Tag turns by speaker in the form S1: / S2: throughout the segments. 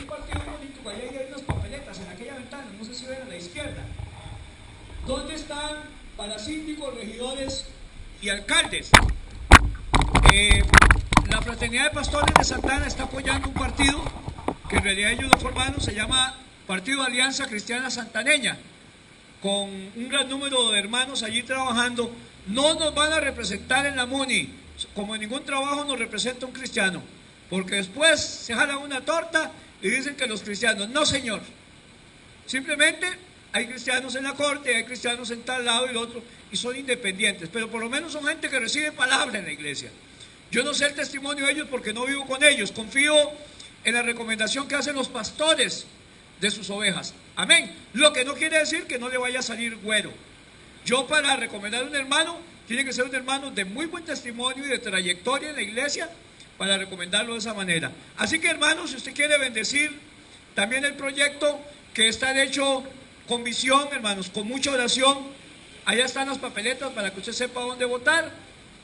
S1: un partido político, allá hay unas papeletas en aquella ventana, no sé si ven a la izquierda. ¿Dónde están para síndicos, regidores y alcaldes? La Fraternidad de Pastores de Santa Ana está apoyando un partido que en realidad ellos lo formaron, se llama Partido Alianza Cristiana Santaneña, con un gran número de hermanos allí trabajando. No nos van a representar en la MUNI, como en ningún trabajo nos representa un cristiano, porque después se jalan una torta y dicen que los cristianos, no señor, simplemente hay cristianos en la corte, hay cristianos en tal lado y el otro, y son independientes, pero por lo menos son gente que recibe palabra en la iglesia. Yo no sé el testimonio de ellos porque no vivo con ellos, confío en la recomendación que hacen los pastores de sus ovejas, amén. Lo que no quiere decir que no le vaya a salir güero. Yo, para recomendar a un hermano, tiene que ser un hermano de muy buen testimonio y de trayectoria en la iglesia para recomendarlo de esa manera. Así que, hermanos, si usted quiere bendecir también el proyecto que está hecho con visión, hermanos, con mucha oración, allá están las papeletas para que usted sepa dónde votar.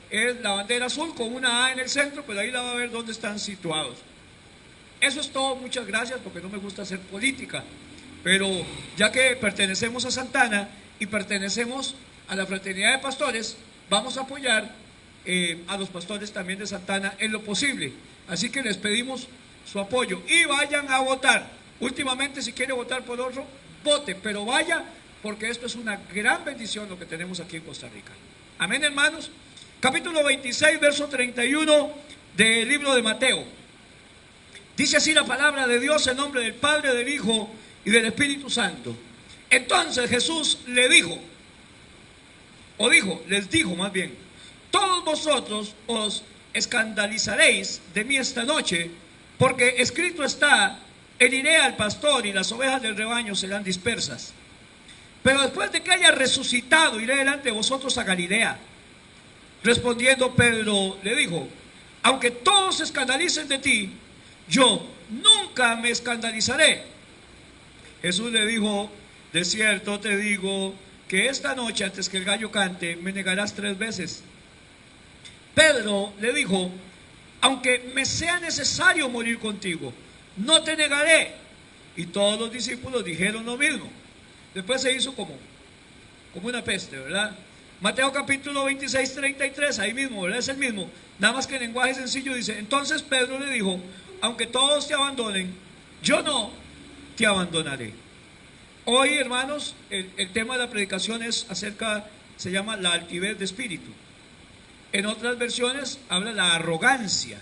S1: Es la bandera azul con una A en el centro, pero ahí la va a ver dónde están situados. Eso es todo, muchas gracias, porque no me gusta hacer política, pero ya que pertenecemos a Santa Ana y pertenecemos a la Fraternidad de Pastores, vamos a apoyar a los pastores también de Santa Ana en lo posible. Así que les pedimos su apoyo y vayan a votar. Últimamente, si quiere votar por otro, vote, pero vaya, porque esto es una gran bendición lo que tenemos aquí en Costa Rica. Amén, hermanos. Capítulo 26, verso 31 del libro de Mateo. Dice así la palabra de Dios en nombre del Padre, del Hijo y del Espíritu Santo. Entonces Jesús les dijo, más bien, todos vosotros os escandalizaréis de mí esta noche, porque escrito está, heriré al pastor y las ovejas del rebaño serán dispersas. Pero después de que haya resucitado, iré delante de vosotros a Galilea. Respondiendo Pedro le dijo, aunque todos se escandalicen de ti, yo nunca me escandalizaré. Jesús le dijo, de cierto te digo que esta noche antes que el gallo cante me negarás 3 veces. Pedro le dijo, aunque me sea necesario morir contigo, no te negaré. Y todos los discípulos dijeron lo mismo. Después se hizo como una peste, ¿verdad? Mateo capítulo 26, 33, ahí mismo, ¿verdad? Es el mismo, nada más que en lenguaje sencillo dice, entonces Pedro le dijo, aunque todos te abandonen, yo no te abandonaré. Hoy, hermanos, el tema de la predicación es se llama la altivez de espíritu. En otras versiones habla la arrogancia.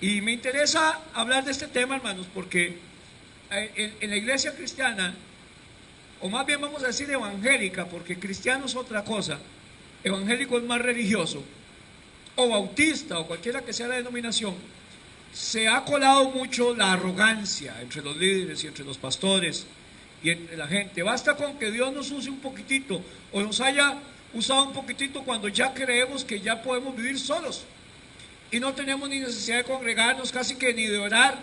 S1: Y me interesa hablar de este tema, hermanos, porque en la iglesia cristiana, o más bien vamos a decir evangélica, porque cristiano es otra cosa, evangélico es más religioso, o bautista, o cualquiera que sea la denominación, se ha colado mucho la arrogancia entre los líderes y entre los pastores y entre la gente. Basta con que Dios nos use un poquitito, o nos haya usado un poquitito cuando ya creemos que ya podemos vivir solos y no tenemos ni necesidad de congregarnos, casi que ni de orar,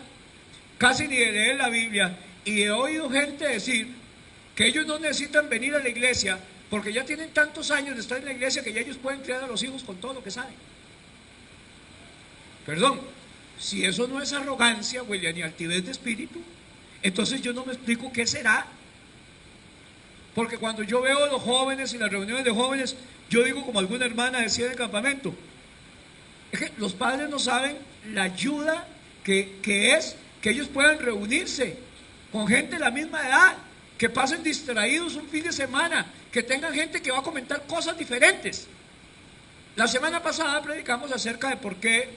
S1: casi ni de leer la Biblia. Y he oído gente decir que ellos no necesitan venir a la iglesia porque ya tienen tantos años de estar en la iglesia que ya ellos pueden criar a los hijos con todo lo que saben. Perdón, si eso no es arrogancia, William, ni altivez de espíritu, entonces yo no me explico qué será. Porque cuando yo veo a los jóvenes y las reuniones de jóvenes, yo digo como alguna hermana decía en el campamento, es que los padres no saben la ayuda que es que ellos puedan reunirse con gente de la misma edad, que pasen distraídos un fin de semana, que tengan gente que va a comentar cosas diferentes. La semana pasada predicamos acerca de por qué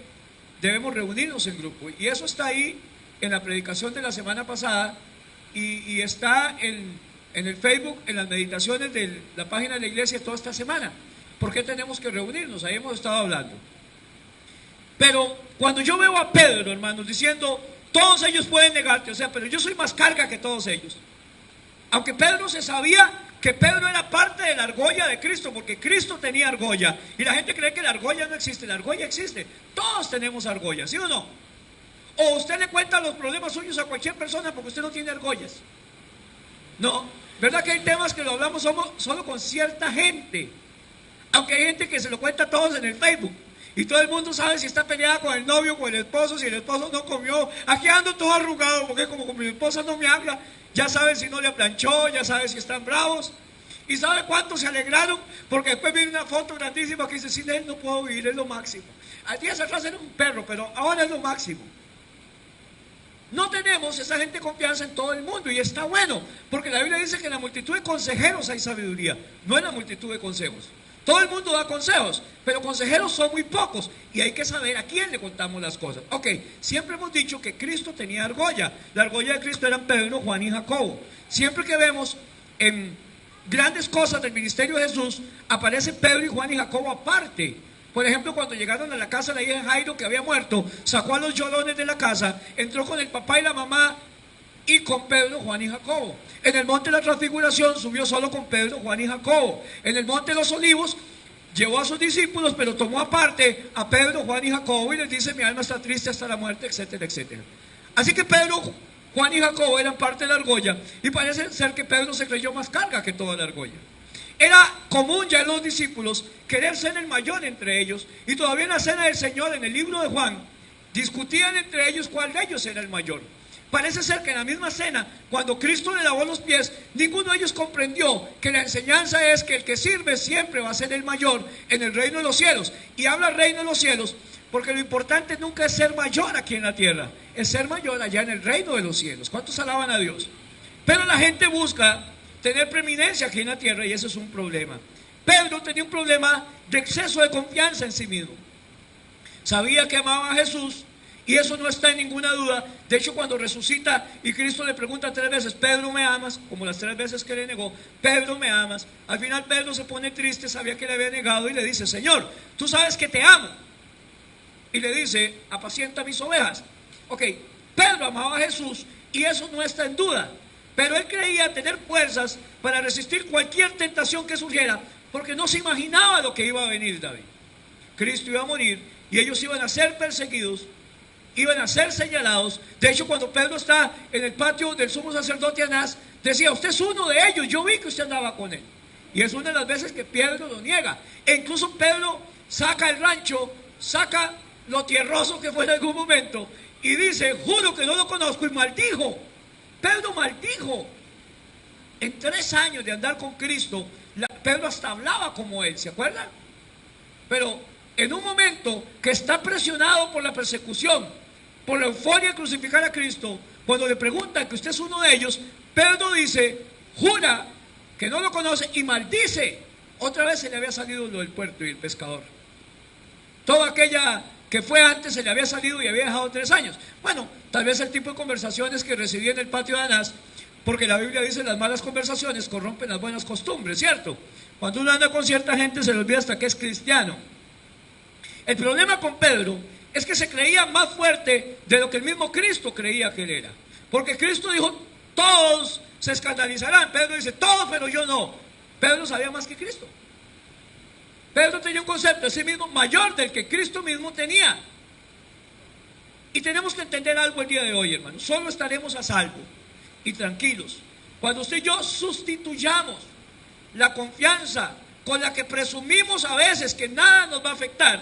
S1: debemos reunirnos en grupo, y eso está ahí en la predicación de la semana pasada, y está en el Facebook, en las meditaciones de la página de la iglesia toda esta semana. ¿Por qué tenemos que reunirnos? Ahí hemos estado hablando. Pero cuando yo veo a Pedro, hermanos, diciendo, todos ellos pueden negarte, o sea, pero yo soy más carga que todos ellos. Aunque Pedro se sabía que Pedro era parte de la argolla de Cristo, porque Cristo tenía argolla, y la gente cree que la argolla no existe. La argolla existe, todos tenemos argolla, ¿sí o no? O usted le cuenta los problemas suyos a cualquier persona porque usted no tiene argollas. No, ¿verdad que hay temas que lo hablamos solo con cierta gente? Aunque hay gente que se lo cuenta a todos en el Facebook, Y todo el mundo sabe si está peleada con el novio, con el esposo, si el esposo no comió. Aquí ando todo arrugado porque como mi esposa no me habla, ya saben si no le planchó, ya saben si están bravos. ¿Y sabe cuántos se alegraron? Porque después viene una foto grandísima que dice, sin él no puedo vivir, es lo máximo. Al día atrás era un perro, pero ahora es lo máximo. No tenemos esa gente confianza en todo el mundo y está bueno, porque la Biblia dice que en la multitud de consejeros hay sabiduría, no en la multitud de consejos. Todo el mundo da consejos, pero consejeros son muy pocos y hay que saber a quién le contamos las cosas. Ok, siempre hemos dicho que Cristo tenía argolla. La argolla de Cristo eran Pedro, Juan y Jacobo. Siempre que vemos en grandes cosas del ministerio de Jesús, aparecen Pedro y Juan y Jacobo aparte. Por ejemplo, cuando llegaron a la casa de la hija de Jairo que había muerto, sacó a los llorones de la casa, entró con el papá y la mamá y con Pedro, Juan y Jacobo. En el monte de la transfiguración subió solo con Pedro, Juan y Jacobo. En el monte de los olivos llevó a sus discípulos, pero tomó aparte a Pedro, Juan y Jacobo y les dice, mi alma está triste hasta la muerte, etcétera, etcétera. Así que Pedro, Juan y Jacobo eran parte de la argolla y parece ser que Pedro se creyó más carga que toda la argolla. Era común ya en los discípulos querer ser el mayor entre ellos, y todavía en la cena del Señor, en el libro de Juan, discutían entre ellos cuál de ellos era el mayor. Parece ser que en la misma cena, cuando Cristo le lavó los pies, ninguno de ellos comprendió que la enseñanza es que el que sirve siempre va a ser el mayor en el reino de los cielos. Y habla reino de los cielos porque lo importante nunca es ser mayor aquí en la tierra, es ser mayor allá en el reino de los cielos. ¿Cuántos alaban a Dios? Pero la gente busca tener preeminencia aquí en la tierra y eso es un problema. Pedro tenía un problema de exceso de confianza en sí mismo. Sabía que amaba a Jesús y eso no está en ninguna duda. De hecho, cuando resucita y Cristo le pregunta 3 veces, Pedro, ¿me amas? Como las 3 veces que le negó, Pedro, ¿me amas? Al final Pedro se pone triste, sabía que le había negado y le dice, Señor, tú sabes que te amo. Y le dice, apacienta mis ovejas. Ok, Pedro amaba a Jesús y eso no está en duda. Pero él creía tener fuerzas para resistir cualquier tentación que surgiera, porque no se imaginaba lo que iba a venir, David. Cristo iba a morir y ellos iban a ser perseguidos, iban a ser señalados. De hecho, cuando Pedro está en el patio del sumo sacerdote Anás, decía, usted es uno de ellos, yo vi que usted andaba con él. Y es una de las veces que Pedro lo niega. E incluso Pedro saca el rancho, saca lo tierroso que fue en algún momento y dice, juro que no lo conozco, y maldijo. Pedro maldijo. En 3 años de andar con Cristo, Pedro hasta hablaba como él, ¿se acuerdan? Pero en un momento que está presionado por la persecución, por la euforia de crucificar a Cristo, cuando le preguntan que usted es uno de ellos, Pedro dice, jura que no lo conoce y maldice. Otra vez se le había salido lo del puerto y el pescador. Toda aquella que fue antes se le había salido y había dejado 3 años. Bueno, tal vez el tipo de conversaciones que recibía en el patio de Anás, porque la Biblia dice las malas conversaciones corrompen las buenas costumbres, ¿cierto? Cuando uno anda con cierta gente se le olvida hasta que es cristiano. El problema con Pedro es que se creía más fuerte de lo que el mismo Cristo creía que él era. Porque Cristo dijo, todos se escandalizarán. Pedro dice, todos, pero yo no. Pedro sabía más que Cristo. Pedro tenía un concepto de sí mismo mayor del que Cristo mismo tenía. Y tenemos que entender algo el día de hoy, hermano. Solo estaremos a salvo y tranquilos cuando usted y yo sustituyamos la confianza con la que presumimos a veces que nada nos va a afectar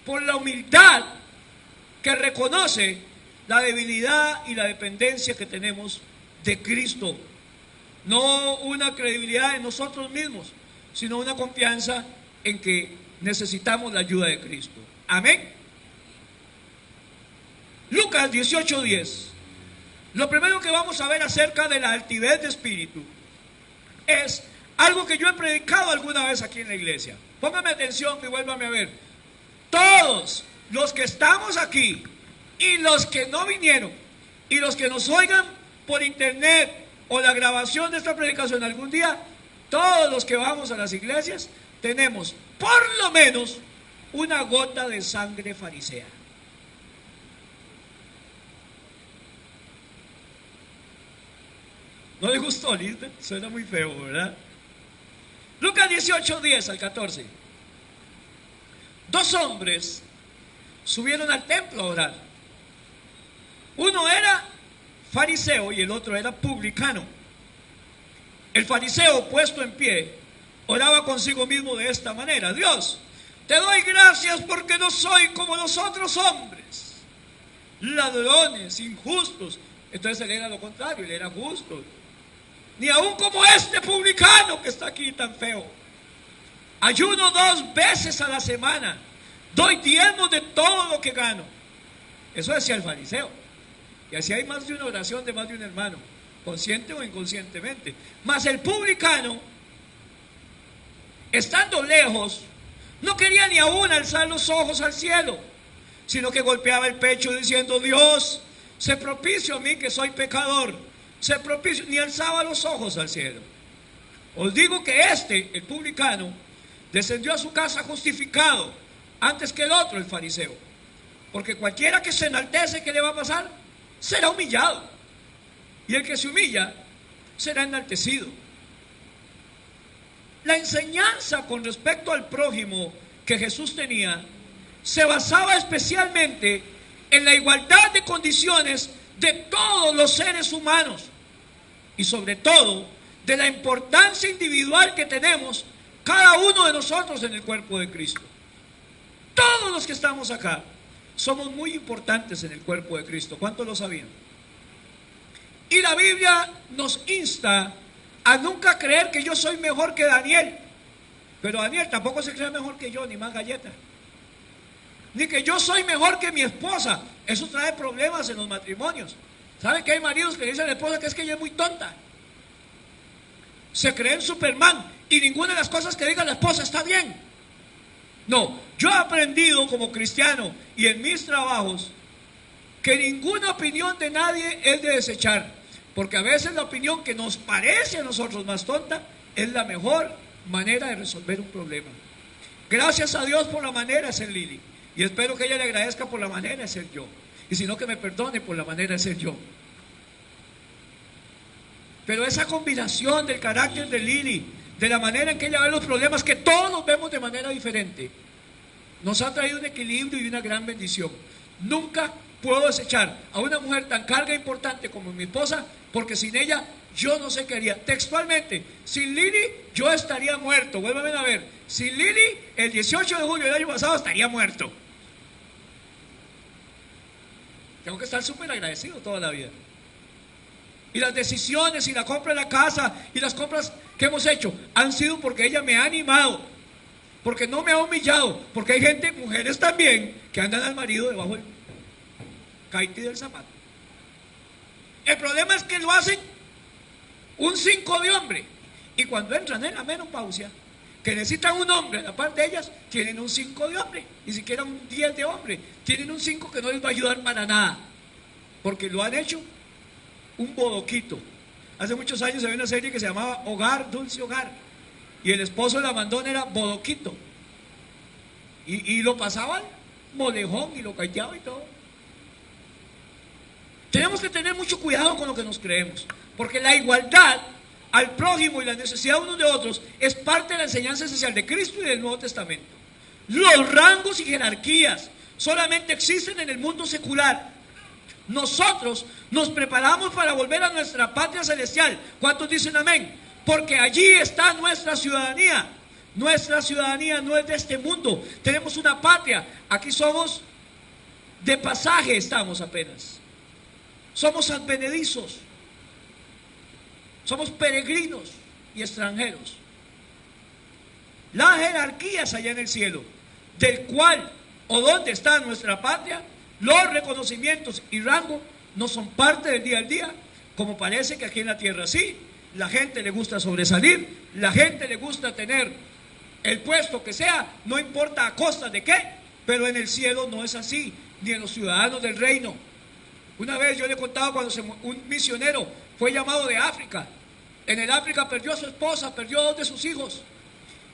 S1: por la humildad que reconoce la debilidad y la dependencia que tenemos de Cristo. No una credibilidad en nosotros mismos, sino una confianza en que necesitamos la ayuda de Cristo. Amén. Lucas 18:10. Lo primero que vamos a ver acerca de la altivez de espíritu es algo que yo he predicado alguna vez aquí en la iglesia. Póngame atención y vuélvame a ver. Todos los que estamos aquí y los que no vinieron y los que nos oigan por internet o la grabación de esta predicación algún día, todos los que vamos a las iglesias tenemos por lo menos una gota de sangre farisea. ¿No le gustó, Lisbeth? Suena muy feo, ¿verdad? Lucas 18:10 al 14. 2 hombres subieron al templo a orar. Uno era fariseo y el otro era publicano. El fariseo, puesto en pie, oraba consigo mismo de esta manera: Dios, Te doy gracias porque no soy como los otros hombres, ladrones, injustos. Entonces él era lo contrario, él era justo. Ni aún como este publicano que está aquí tan feo. Ayuno 2 veces a la semana. Doy diezmos de todo lo que gano. Eso decía el fariseo. Y así hay más de una oración de más de un hermano, consciente o inconscientemente. Mas el publicano, estando lejos, no quería ni aún alzar los ojos al cielo, sino que golpeaba el pecho diciendo: Dios, sé propicio a mí que soy pecador. Sé propicio. Ni alzaba los ojos al cielo. Os digo que el publicano, descendió a su casa justificado antes que el otro, el fariseo. Porque cualquiera que se enaltece, ¿qué le va a pasar? Será humillado. Y el que se humilla será enaltecido. La enseñanza con respecto al prójimo que Jesús tenía se basaba especialmente en la igualdad de condiciones de todos los seres humanos y sobre todo de la importancia individual que tenemos cada uno de nosotros en el cuerpo de Cristo. Todos los que estamos acá somos muy importantes en el cuerpo de Cristo. ¿Cuántos lo sabían? Y la Biblia nos insta a nunca creer que yo soy mejor que Daniel. Pero Daniel tampoco se cree mejor que yo, ni más galleta. Ni que yo soy mejor que mi esposa. Eso trae problemas en los matrimonios. ¿Saben que hay maridos que dicen a la esposa que es que ella es muy tonta? Se creen Superman y ninguna de las cosas que diga la esposa está bien. No, yo he aprendido como cristiano y en mis trabajos que ninguna opinión de nadie es de desechar, porque a veces la opinión que nos parece a nosotros más tonta es la mejor manera de resolver un problema. Gracias a Dios por la manera de ser Lili, y espero que ella le agradezca por la manera de ser yo, y si no, que me perdone por la manera de ser yo. Pero esa combinación del carácter de Lili, de la manera en que ella ve los problemas, que todos los vemos de manera diferente, nos ha traído un equilibrio y una gran bendición. Nunca puedo desechar a una mujer tan carga e importante como mi esposa, porque sin ella yo no sé qué haría. Textualmente, sin Lili yo estaría muerto. Vuelvan a ver, sin Lili el 18 de julio del año pasado estaría muerto. Tengo que estar súper agradecido toda la vida. Y las decisiones y la compra de la casa y las compras que hemos hecho han sido porque ella me ha animado, porque no me ha humillado, porque hay gente, mujeres también, que andan al marido debajo del caite del zapato. El problema es que lo hacen un 5 de hombre, y cuando entran en la menopausia, que necesitan un hombre, la parte de ellas tienen un 5 de hombre, ni siquiera un 10 de hombre, tienen un 5 que no les va a ayudar para nada, porque lo han hecho un bodoquito. Hace muchos años había una serie que se llamaba Hogar, Dulce Hogar, y el esposo de la mandona era bodoquito, y lo pasaban molejón y lo callaba y todo. Tenemos que tener mucho cuidado con lo que nos creemos, porque la igualdad al prójimo y la necesidad unos de otros es parte de la enseñanza esencial de Cristo y del Nuevo Testamento. Los rangos y jerarquías solamente existen en el mundo secular. Nosotros nos preparamos para volver a nuestra patria celestial. ¿Cuántos dicen amén? Porque allí está nuestra ciudadanía. Nuestra ciudadanía no es de este mundo. Tenemos una patria. Aquí somos de pasaje, estamos apenas. Somos advenedizos. Somos peregrinos y extranjeros. La jerarquía es allá en el cielo, del cual o donde está nuestra patria. Los reconocimientos y rangos no son parte del día al día, como parece que aquí en la tierra sí. La gente le gusta sobresalir, la gente le gusta tener el puesto que sea, no importa a costa de qué, pero en el cielo no es así, ni en los ciudadanos del reino. Una vez yo le contaba cuando un misionero fue llamado de África. En el África perdió a su esposa, perdió a 2 de sus hijos.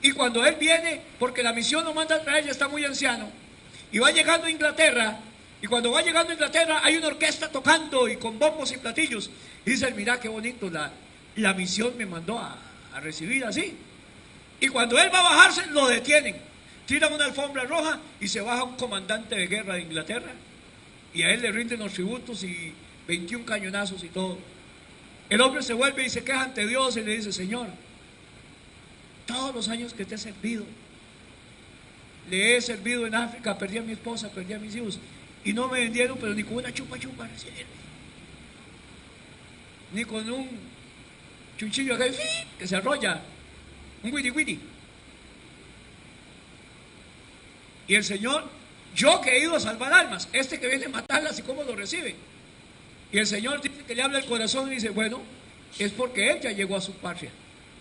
S1: Y cuando él viene, porque la misión lo manda a traer, ya está muy anciano, y va llegando a Inglaterra. Y cuando va llegando a Inglaterra hay una orquesta tocando y con bombos y platillos. Y dice, mira qué bonito, la misión me mandó a recibir así. Y cuando él va a bajarse, lo detienen. Tiran una alfombra roja y se baja un comandante de guerra de Inglaterra. Y a él le rinden los tributos y 21 cañonazos y todo. El hombre se vuelve y se queja ante Dios y le dice, Señor, todos los años que te he servido, le he servido en África, perdí a mi esposa, perdí a mis hijos, y no me vendieron, pero ni con una chupa chupa recibieron, ni con un chunchillo que se arrolla, un witty witty. Y el Señor, yo que he ido a salvar almas, este que viene a matarlas, ¿y cómo lo recibe? Y el Señor dice que le habla el corazón y dice, bueno, es porque Él ya llegó a su patria.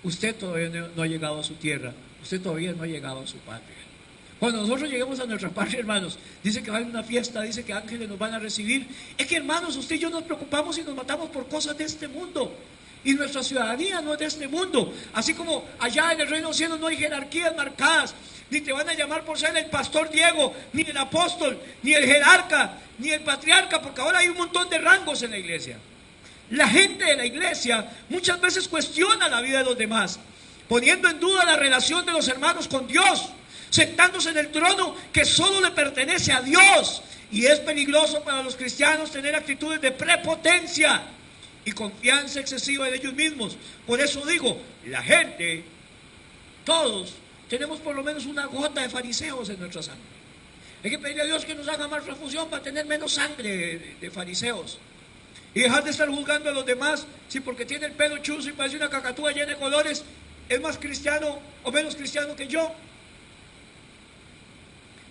S1: Usted todavía no ha llegado a su tierra, usted todavía no ha llegado a su patria. Cuando nosotros lleguemos a nuestra patria, hermanos, dice que va a haber una fiesta, dice que ángeles nos van a recibir. Es que, hermanos, usted y yo nos preocupamos y nos matamos por cosas de este mundo. Y nuestra ciudadanía no es de este mundo. Así como allá en el reino de los cielos no hay jerarquías marcadas, ni te van a llamar por ser el pastor Diego, ni el apóstol, ni el jerarca, ni el patriarca, porque ahora hay un montón de rangos en la iglesia. La gente de la iglesia muchas veces cuestiona la vida de los demás, poniendo en duda la relación de los hermanos con Dios, sentándose en el trono que solo le pertenece a Dios. Y es peligroso para los cristianos tener actitudes de prepotencia y confianza excesiva en ellos mismos. Por eso digo, la gente, todos, tenemos por lo menos una gota de fariseos en nuestra sangre. Hay que pedirle a Dios que nos haga más transfusión para tener menos sangre de fariseos. Y dejar de estar juzgando a los demás, si porque tiene el pelo chuzo y parece una cacatúa llena de colores, es más cristiano o menos cristiano que yo.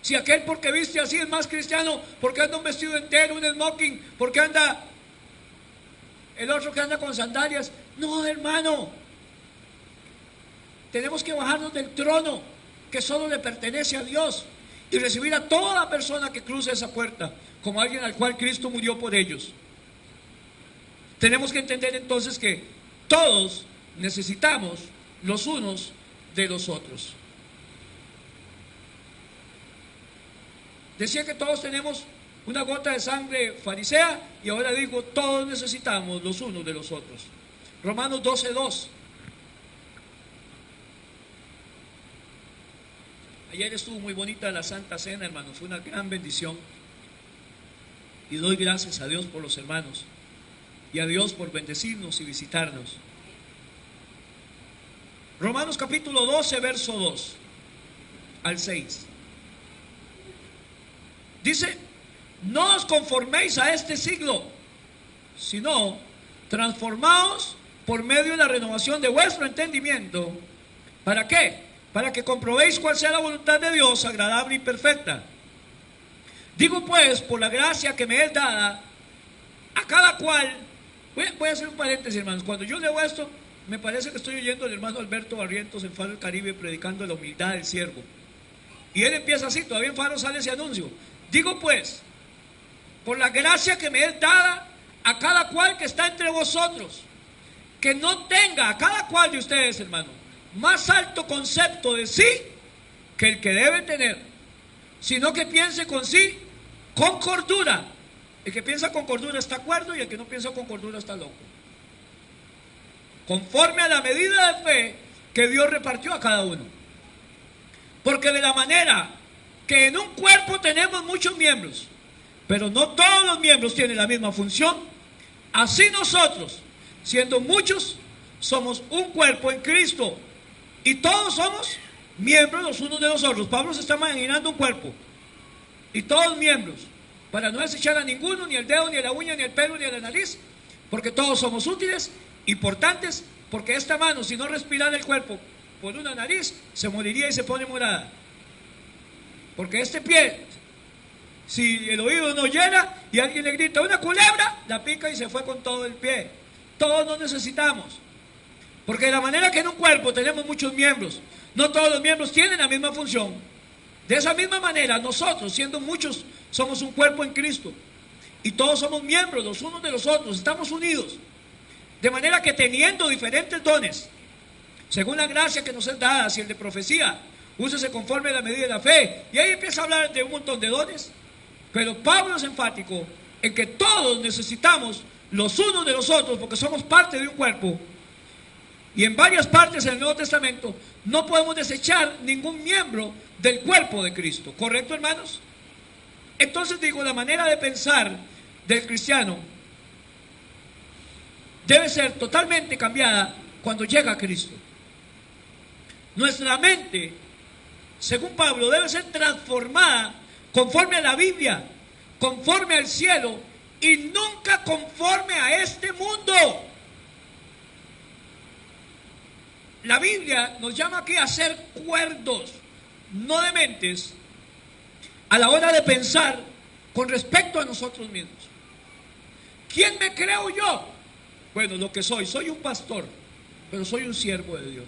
S1: Si aquel porque viste así es más cristiano, porque anda un vestido entero, un smoking, porque anda el otro que anda con sandalias. No, hermano, tenemos que bajarnos del trono que solo le pertenece a Dios y recibir a toda persona que cruce esa puerta como alguien al cual Cristo murió por ellos. Tenemos que entender entonces que todos necesitamos los unos de los otros. Decía que todos tenemos una gota de sangre farisea, y ahora digo, todos necesitamos los unos de los otros. Romanos 12:2. Ayer estuvo muy bonita la Santa Cena, hermanos, fue una gran bendición. Y doy gracias a Dios por los hermanos y a Dios por bendecirnos y visitarnos. Romanos capítulo 12, verso 2 al 6. Dice, no os conforméis a este siglo, sino transformaos por medio de la renovación de vuestro entendimiento. ¿Para qué? Para que comprobéis cuál sea la voluntad de Dios, agradable y perfecta. Digo pues, por la gracia que me es dada, a cada cual, voy a hacer un paréntesis, hermanos. Cuando yo leo esto, me parece que estoy oyendo al hermano Alberto Barrientos en Faro del Caribe predicando la humildad del siervo. Y él empieza así, todavía en Faro sale ese anuncio. Digo pues, por la gracia que me es dada a cada cual que está entre vosotros, que no tenga a cada cual de ustedes, hermano, más alto concepto de sí que el que debe tener, sino que piense con sí con cordura. El que piensa con cordura está cuerdo, y el que no piensa con cordura está loco. Conforme a la medida de fe que Dios repartió a cada uno. Porque de la manera que en un cuerpo tenemos muchos miembros, pero no todos los miembros tienen la misma función, así nosotros, siendo muchos, somos un cuerpo en Cristo, y todos somos miembros los unos de los otros. Pablo se está imaginando un cuerpo, y todos miembros, para no desechar a ninguno, ni el dedo, ni la uña, ni el pelo, ni la nariz, porque todos somos útiles, importantes, porque esta mano, si no respirara el cuerpo por una nariz, se moriría y se pone morada. Porque este pie, si el oído no llena y alguien le grita una culebra, la pica y se fue con todo el pie. Todos nos necesitamos. Porque de la manera que en un cuerpo tenemos muchos miembros, no todos los miembros tienen la misma función. De esa misma manera, nosotros, siendo muchos, somos un cuerpo en Cristo. Y todos somos miembros los unos de los otros, estamos unidos. De manera que teniendo diferentes dones, según la gracia que nos es dada, si el de profecía, úsese conforme a la medida de la fe. Y ahí empieza a hablar de un montón de dones. Pero Pablo es enfático en que todos necesitamos los unos de los otros, porque somos parte de un cuerpo. Y en varias partes del Nuevo Testamento no podemos desechar ningún miembro del cuerpo de Cristo. ¿Correcto, hermanos? Entonces digo, la manera de pensar del cristiano debe ser totalmente cambiada cuando llega a Cristo. Nuestra mente según Pablo, debe ser transformada conforme a la Biblia, conforme al cielo y nunca conforme a este mundo. La Biblia nos llama aquí a ser cuerdos, no dementes, a la hora de pensar con respecto a nosotros mismos. ¿Quién me creo yo? Bueno, lo que soy un pastor, pero soy un siervo de Dios.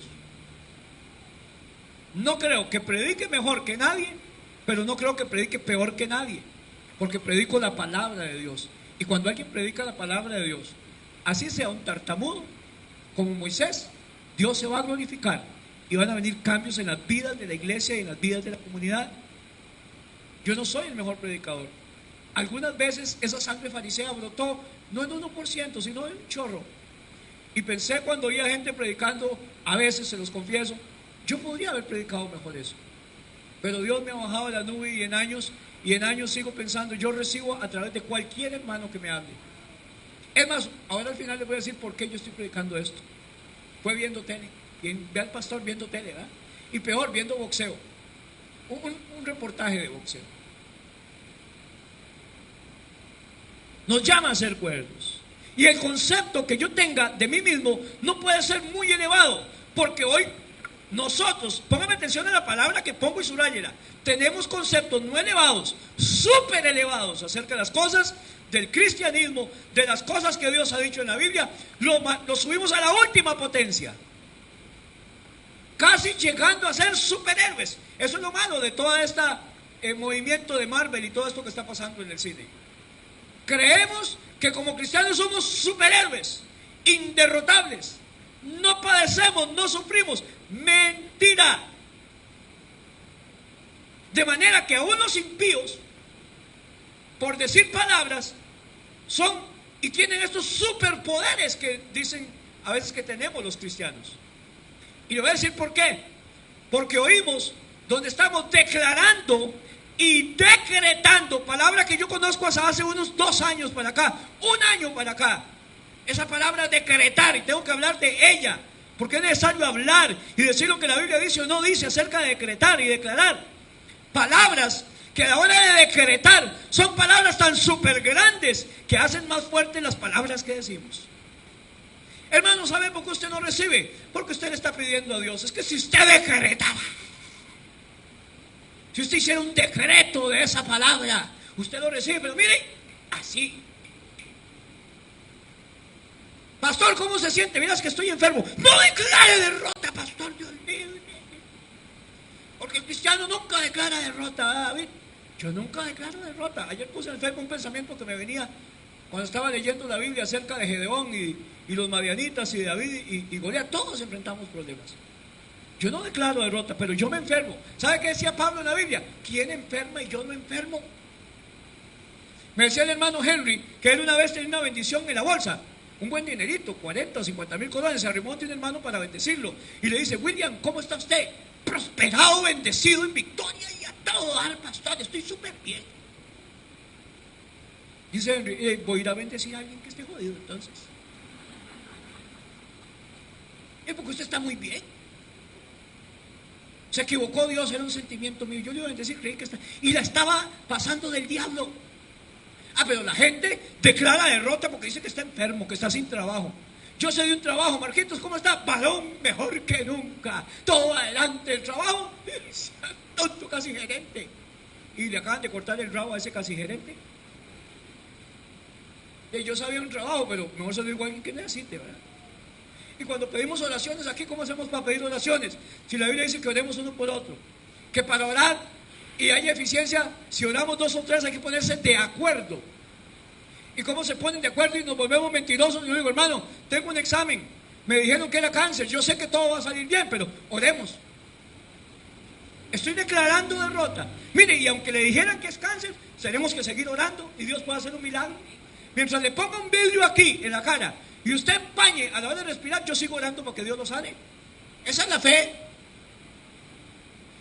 S1: No creo que predique mejor que nadie, pero no creo que predique peor que nadie, porque predico la palabra de Dios. Y cuando alguien predica la palabra de Dios, así sea un tartamudo, como Moisés, Dios se va a glorificar y van a venir cambios en las vidas de la iglesia y en las vidas de la comunidad. Yo no soy el mejor predicador. Algunas veces esa sangre farisea brotó no en 1%, sino en un chorro. Y pensé cuando oía gente predicando, a veces se los confieso, yo podría haber predicado mejor eso. Pero Dios me ha bajado de la nube y en años sigo pensando, yo recibo a través de cualquier hermano que me hable. Es más, ahora al final les voy a decir por qué yo estoy predicando esto. Fue viendo tele, ve al pastor viendo tele, ¿verdad? Y peor, viendo boxeo. Un reportaje de boxeo. Nos llama a ser cuerdos. Y el concepto que yo tenga de mí mismo no puede ser muy elevado, porque hoy nosotros, póngame atención a la palabra que pongo y subrayela, tenemos conceptos no elevados, súper elevados acerca de las cosas del cristianismo, de las cosas que Dios ha dicho en la Biblia, lo subimos a la última potencia, casi llegando a ser superhéroes. Eso es lo malo de todo este movimiento de Marvel y todo esto que está pasando en el cine. Creemos que como cristianos somos superhéroes, inderrotables, no padecemos, no sufrimos. Mentira. De manera que aún los impíos, por decir palabras, son y tienen estos superpoderes que dicen a veces que tenemos los cristianos. Y le voy a decir por qué. Porque oímos donde estamos declarando y decretando, palabra que yo conozco hasta hace unos 2 años para acá, 1 año para acá. Esa palabra decretar, y tengo que hablar de ella, porque es necesario hablar y decir lo que la Biblia dice o no dice acerca de decretar y declarar. Palabras que a la hora de decretar son palabras tan súper grandes que hacen más fuertes las palabras que decimos. Hermano, ¿sabe por qué usted no recibe? Porque usted le está pidiendo a Dios. Es que si usted decretara, si usted hiciera un decreto de esa palabra, usted lo recibe, pero mire, así. Pastor, ¿cómo se siente? Miras que estoy enfermo. No declare derrota, pastor, Dios mío. Porque el cristiano nunca declara derrota, ¿verdad, David? Yo nunca declaro derrota. Ayer puse en Facebook un pensamiento que me venía cuando estaba leyendo la Biblia acerca de Gedeón y los madianitas y de David y Goliat. Todos enfrentamos problemas. Yo no declaro derrota, pero yo me enfermo. ¿Sabe qué decía Pablo en la Biblia? ¿Quién enferma y yo no enfermo? Me decía el hermano Henry que él una vez tenía una bendición en la bolsa, un buen dinerito, 40 o 50 mil colones. Se arrimó a un hermano para bendecirlo y le dice: William, ¿cómo está usted? Prosperado, bendecido, en victoria y a todo dar, pastor, estoy súper bien. Dice Henry: voy a ir a bendecir a alguien que esté jodido entonces. Es porque usted está muy bien. Se equivocó Dios, era un sentimiento mío. Yo le iba a bendecir, creí que está. Y la estaba pasando del diablo. Pero la gente declara derrota porque dice que está enfermo, que está sin trabajo. Yo sé de un trabajo, Marquitos, ¿cómo está? Varón mejor que nunca. Todo adelante el trabajo. Tonto casi gerente. Y le acaban de cortar el rabo a ese casi gerente. Y yo sabía un trabajo, pero mejor se lo digo a alguien que necesite, ¿verdad? Y cuando pedimos oraciones aquí, ¿cómo hacemos para pedir oraciones? Si la Biblia dice que oremos uno por otro, que para orar y haya eficiencia, si oramos 2 o 3 hay que ponerse de acuerdo. ¿Y cómo se ponen de acuerdo y nos volvemos mentirosos? Yo digo: hermano, tengo un examen, me dijeron que era cáncer, yo sé que todo va a salir bien, pero oremos. Estoy declarando derrota. Mire, y aunque le dijeran que es cáncer, tenemos que seguir orando y Dios puede hacer un milagro. Mientras le ponga un vidrio aquí en la cara y usted empañe a la hora de respirar, yo sigo orando porque Dios lo sane. Esa es la fe.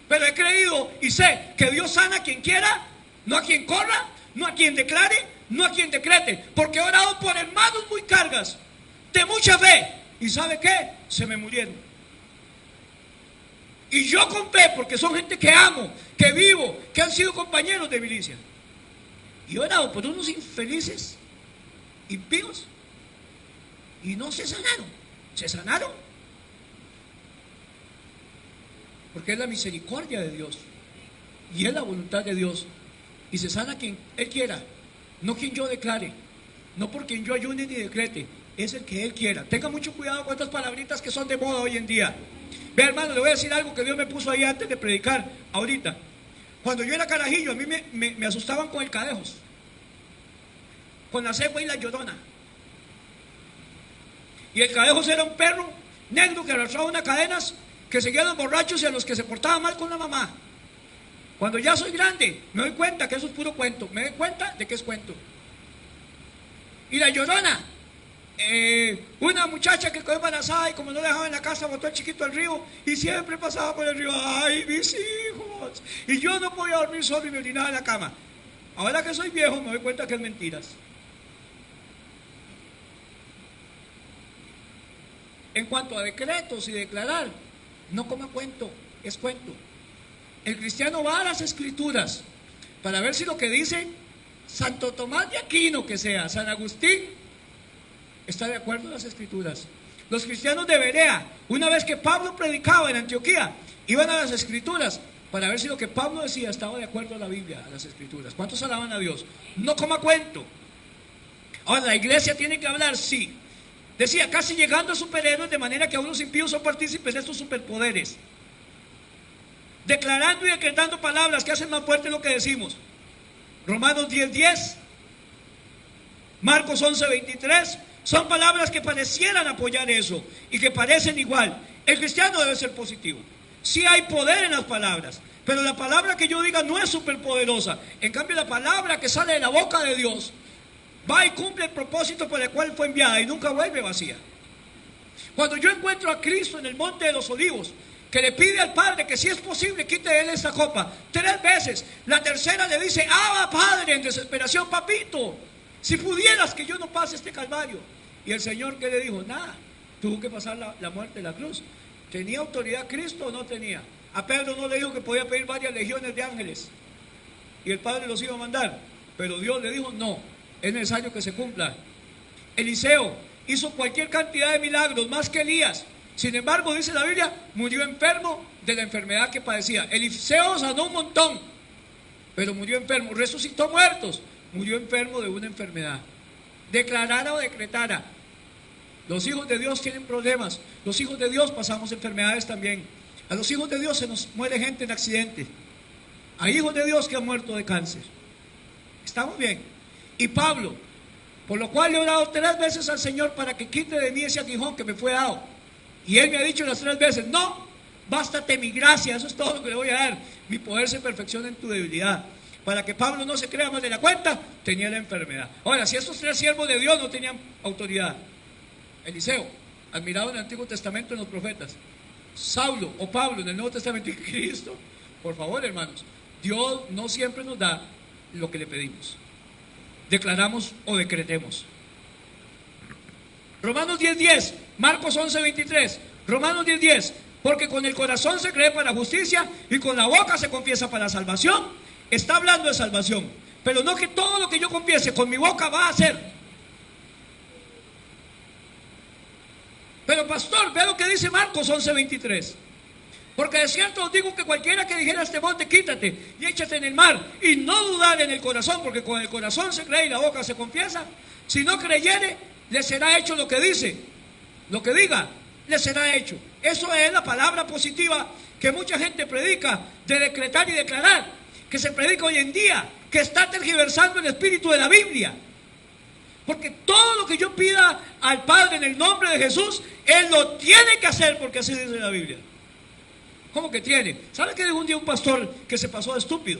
S1: Pero he creído y sé que Dios sana a quien quiera, no a quien corra, no a quien declare, no a quien decrete. Porque he orado por hermanos muy cargas, de mucha fe. ¿Y sabe qué? Se me murieron. Y yo con B, porque son gente que amo, que vivo, que han sido compañeros de milicia. Y he orado por unos infelices, impíos, y no se sanaron. Se sanaron porque es la misericordia de Dios y es la voluntad de Dios, y se sana quien Él quiera, no quien yo declare, no por quien yo ayune ni decrete, es el que Él quiera. Tenga mucho cuidado con estas palabritas que son de moda hoy en día. Ve, hermano, le voy a decir algo que Dios me puso ahí antes de predicar ahorita. Cuando yo era carajillo, a mí me asustaban con el cadejos, con la cegua y la llorona. Y el cadejos era un perro negro que arrastraba unas cadenas, que seguía a los borrachos y a los que se portaban mal con la mamá. Cuando ya soy grande, me doy cuenta que eso es puro cuento. Me doy cuenta de que es cuento. Y la llorona, una muchacha que quedó embarazada y como no dejaba en la casa, botó al chiquito al río y siempre pasaba por el río. ¡Ay, mis hijos! Y yo no podía dormir solo y me orinaba en la cama. Ahora que soy viejo me doy cuenta que es mentiras. En cuanto a decretos y declarar, no coma cuento, es cuento. El cristiano va a las Escrituras para ver si lo que dice Santo Tomás de Aquino, que sea San Agustín, está de acuerdo a las Escrituras. Los cristianos de Berea, una vez que Pablo predicaba en Antioquía, iban a las Escrituras para ver si lo que Pablo decía estaba de acuerdo a la Biblia, a las Escrituras. ¿Cuántos alaban a Dios? No coma cuento. Ahora, ¿la iglesia tiene que hablar? Sí. Decía, casi llegando a superhéroes, de manera que aún los impíos son partícipes de estos superpoderes. Declarando y decretando palabras que hacen más fuerte lo que decimos. Romanos 10:10, Marcos 11:23, son palabras que parecieran apoyar eso y que parecen igual. El cristiano debe ser positivo. Sí hay poder en las palabras, pero la palabra que yo diga no es superpoderosa. En cambio, la palabra que sale de la boca de Dios va y cumple el propósito por el cual fue enviada y nunca vuelve vacía. Cuando yo encuentro a Cristo en el monte de los olivos, que le pide al Padre que si es posible quite de él esta copa 3 veces, la tercera le dice, Abba Padre, en desesperación, papito, si pudieras que yo no pase este calvario. Y el Señor, ¿qué le dijo? Nada, tuvo que pasar la muerte en la cruz. ¿Tenía autoridad Cristo o no tenía? A Pedro no le dijo que podía pedir varias legiones de ángeles y el Padre los iba a mandar, pero Dios le dijo, no, es necesario que se cumpla. Eliseo hizo cualquier cantidad de milagros, más que Elías. Sin embargo, dice la Biblia, murió enfermo de la enfermedad que padecía. Eliseo sanó un montón, pero murió enfermo. Resucitó muertos, murió enfermo de una enfermedad. Declarara o decretara. Los hijos de Dios tienen problemas. Los hijos de Dios pasamos enfermedades también. A los hijos de Dios se nos muere gente en accidentes. Hay hijos de Dios que han muerto de cáncer. ¿Estamos bien? Y Pablo, por lo cual le he orado 3 veces al Señor para que quite de mí ese aguijón que me fue dado. Y Él me ha dicho las 3 veces, no, bástate mi gracia, eso es todo lo que le voy a dar. Mi poder se perfecciona en tu debilidad. Para que Pablo no se crea más de la cuenta, tenía la enfermedad. Ahora, si estos 3 siervos de Dios no tenían autoridad, Eliseo, admirado en el Antiguo Testamento en los profetas, Saulo o Pablo en el Nuevo Testamento y Cristo, por favor, hermanos, Dios no siempre nos da lo que le pedimos. Declaramos o decretemos. Romanos 10:10, Marcos 11:23, Romanos 10:10, porque con el corazón se cree para justicia y con la boca se confiesa para salvación. Está hablando de salvación, pero no que todo lo que yo confiese con mi boca va a ser. Pero pastor, vea lo que dice Marcos 11:23. Porque de cierto os digo que cualquiera que dijera a este monte, quítate y échate en el mar, y no dudar en el corazón, porque con el corazón se cree y la boca se confiesa, si no creyere, le será hecho lo que dice, lo que diga, le será hecho. Eso es la palabra positiva que mucha gente predica, de decretar y declarar, que se predica hoy en día, que está tergiversando el espíritu de la Biblia. Porque todo lo que yo pida al Padre en el nombre de Jesús, Él lo tiene que hacer, porque así dice la Biblia. ¿Cómo que tiene? ¿Sabe que dijo un día un pastor que se pasó de estúpido?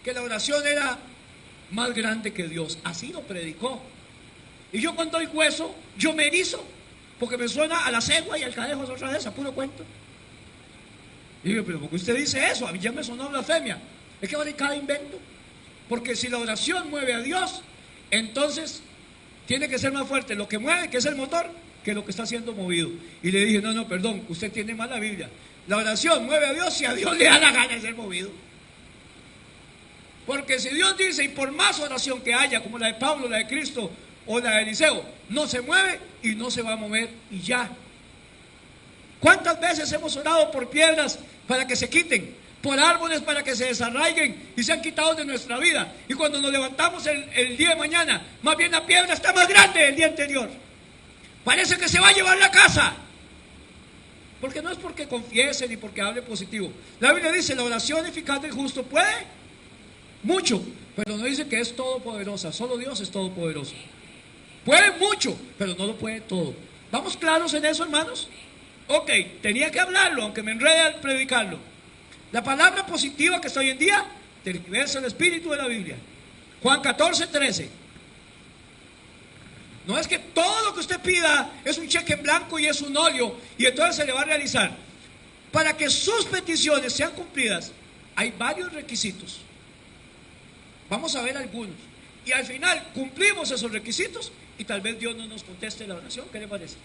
S1: Que la oración era más grande que Dios. Así lo predicó. Y yo cuando doy hueso, yo me erizo, porque me suena a la cegua y al cadejo es otra vez, a puro cuento. Y digo, pero ¿por qué usted dice eso? A mí ya me sonó blasfemia. Es que ahora hay cada invento. Porque si la oración mueve a Dios, entonces tiene que ser más fuerte lo que mueve, que es el motor, que que lo que está siendo movido. Y le dije, no, perdón, usted tiene mal la Biblia. La oración mueve a Dios y a Dios le da la gana de ser movido. Porque si Dios dice, y por más oración que haya, como la de Pablo, la de Cristo o la de Eliseo, no se mueve y no se va a mover y ya. ¿Cuántas veces hemos orado por piedras para que se quiten? Por árboles para que se desarraiguen y sean quitados de nuestra vida. Y cuando nos levantamos el día de mañana, más bien la piedra está más grande del día anterior. Parece que se va a llevar la casa. Porque no es porque confiese ni porque hable positivo. La Biblia dice, la oración eficaz del justo puede mucho, pero no dice que es todopoderosa. Solo Dios es todopoderoso. Puede mucho, pero no lo puede todo. ¿Vamos claros en eso, hermanos? Ok, tenía que hablarlo, aunque me enrede al predicarlo. La palabra positiva que está hoy en día tergiversa el espíritu de la Biblia. Juan 14:13. No es que todo lo que usted pida es un cheque en blanco y es un óleo y entonces se le va a realizar. Para que sus peticiones sean cumplidas, hay varios requisitos. Vamos a ver algunos. Y al final cumplimos esos requisitos y tal vez Dios no nos conteste la oración. ¿Qué le parece?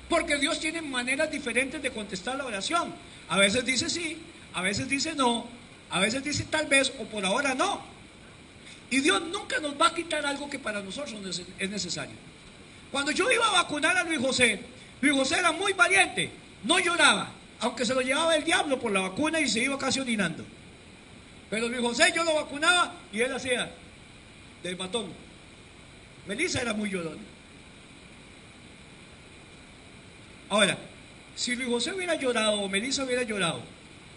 S1: Porque Dios tiene maneras diferentes de contestar la oración. A veces dice sí, a veces dice no, a veces dice tal vez o por ahora no. Y Dios nunca nos va a quitar algo que para nosotros es necesario. Cuando yo iba a vacunar a Luis José era muy valiente, no lloraba, aunque se lo llevaba el diablo por la vacuna y se iba casi orinando. Pero Luis José yo lo vacunaba y él hacía del matón. Melissa era muy llorona. Ahora, si Luis José hubiera llorado o Melissa hubiera llorado,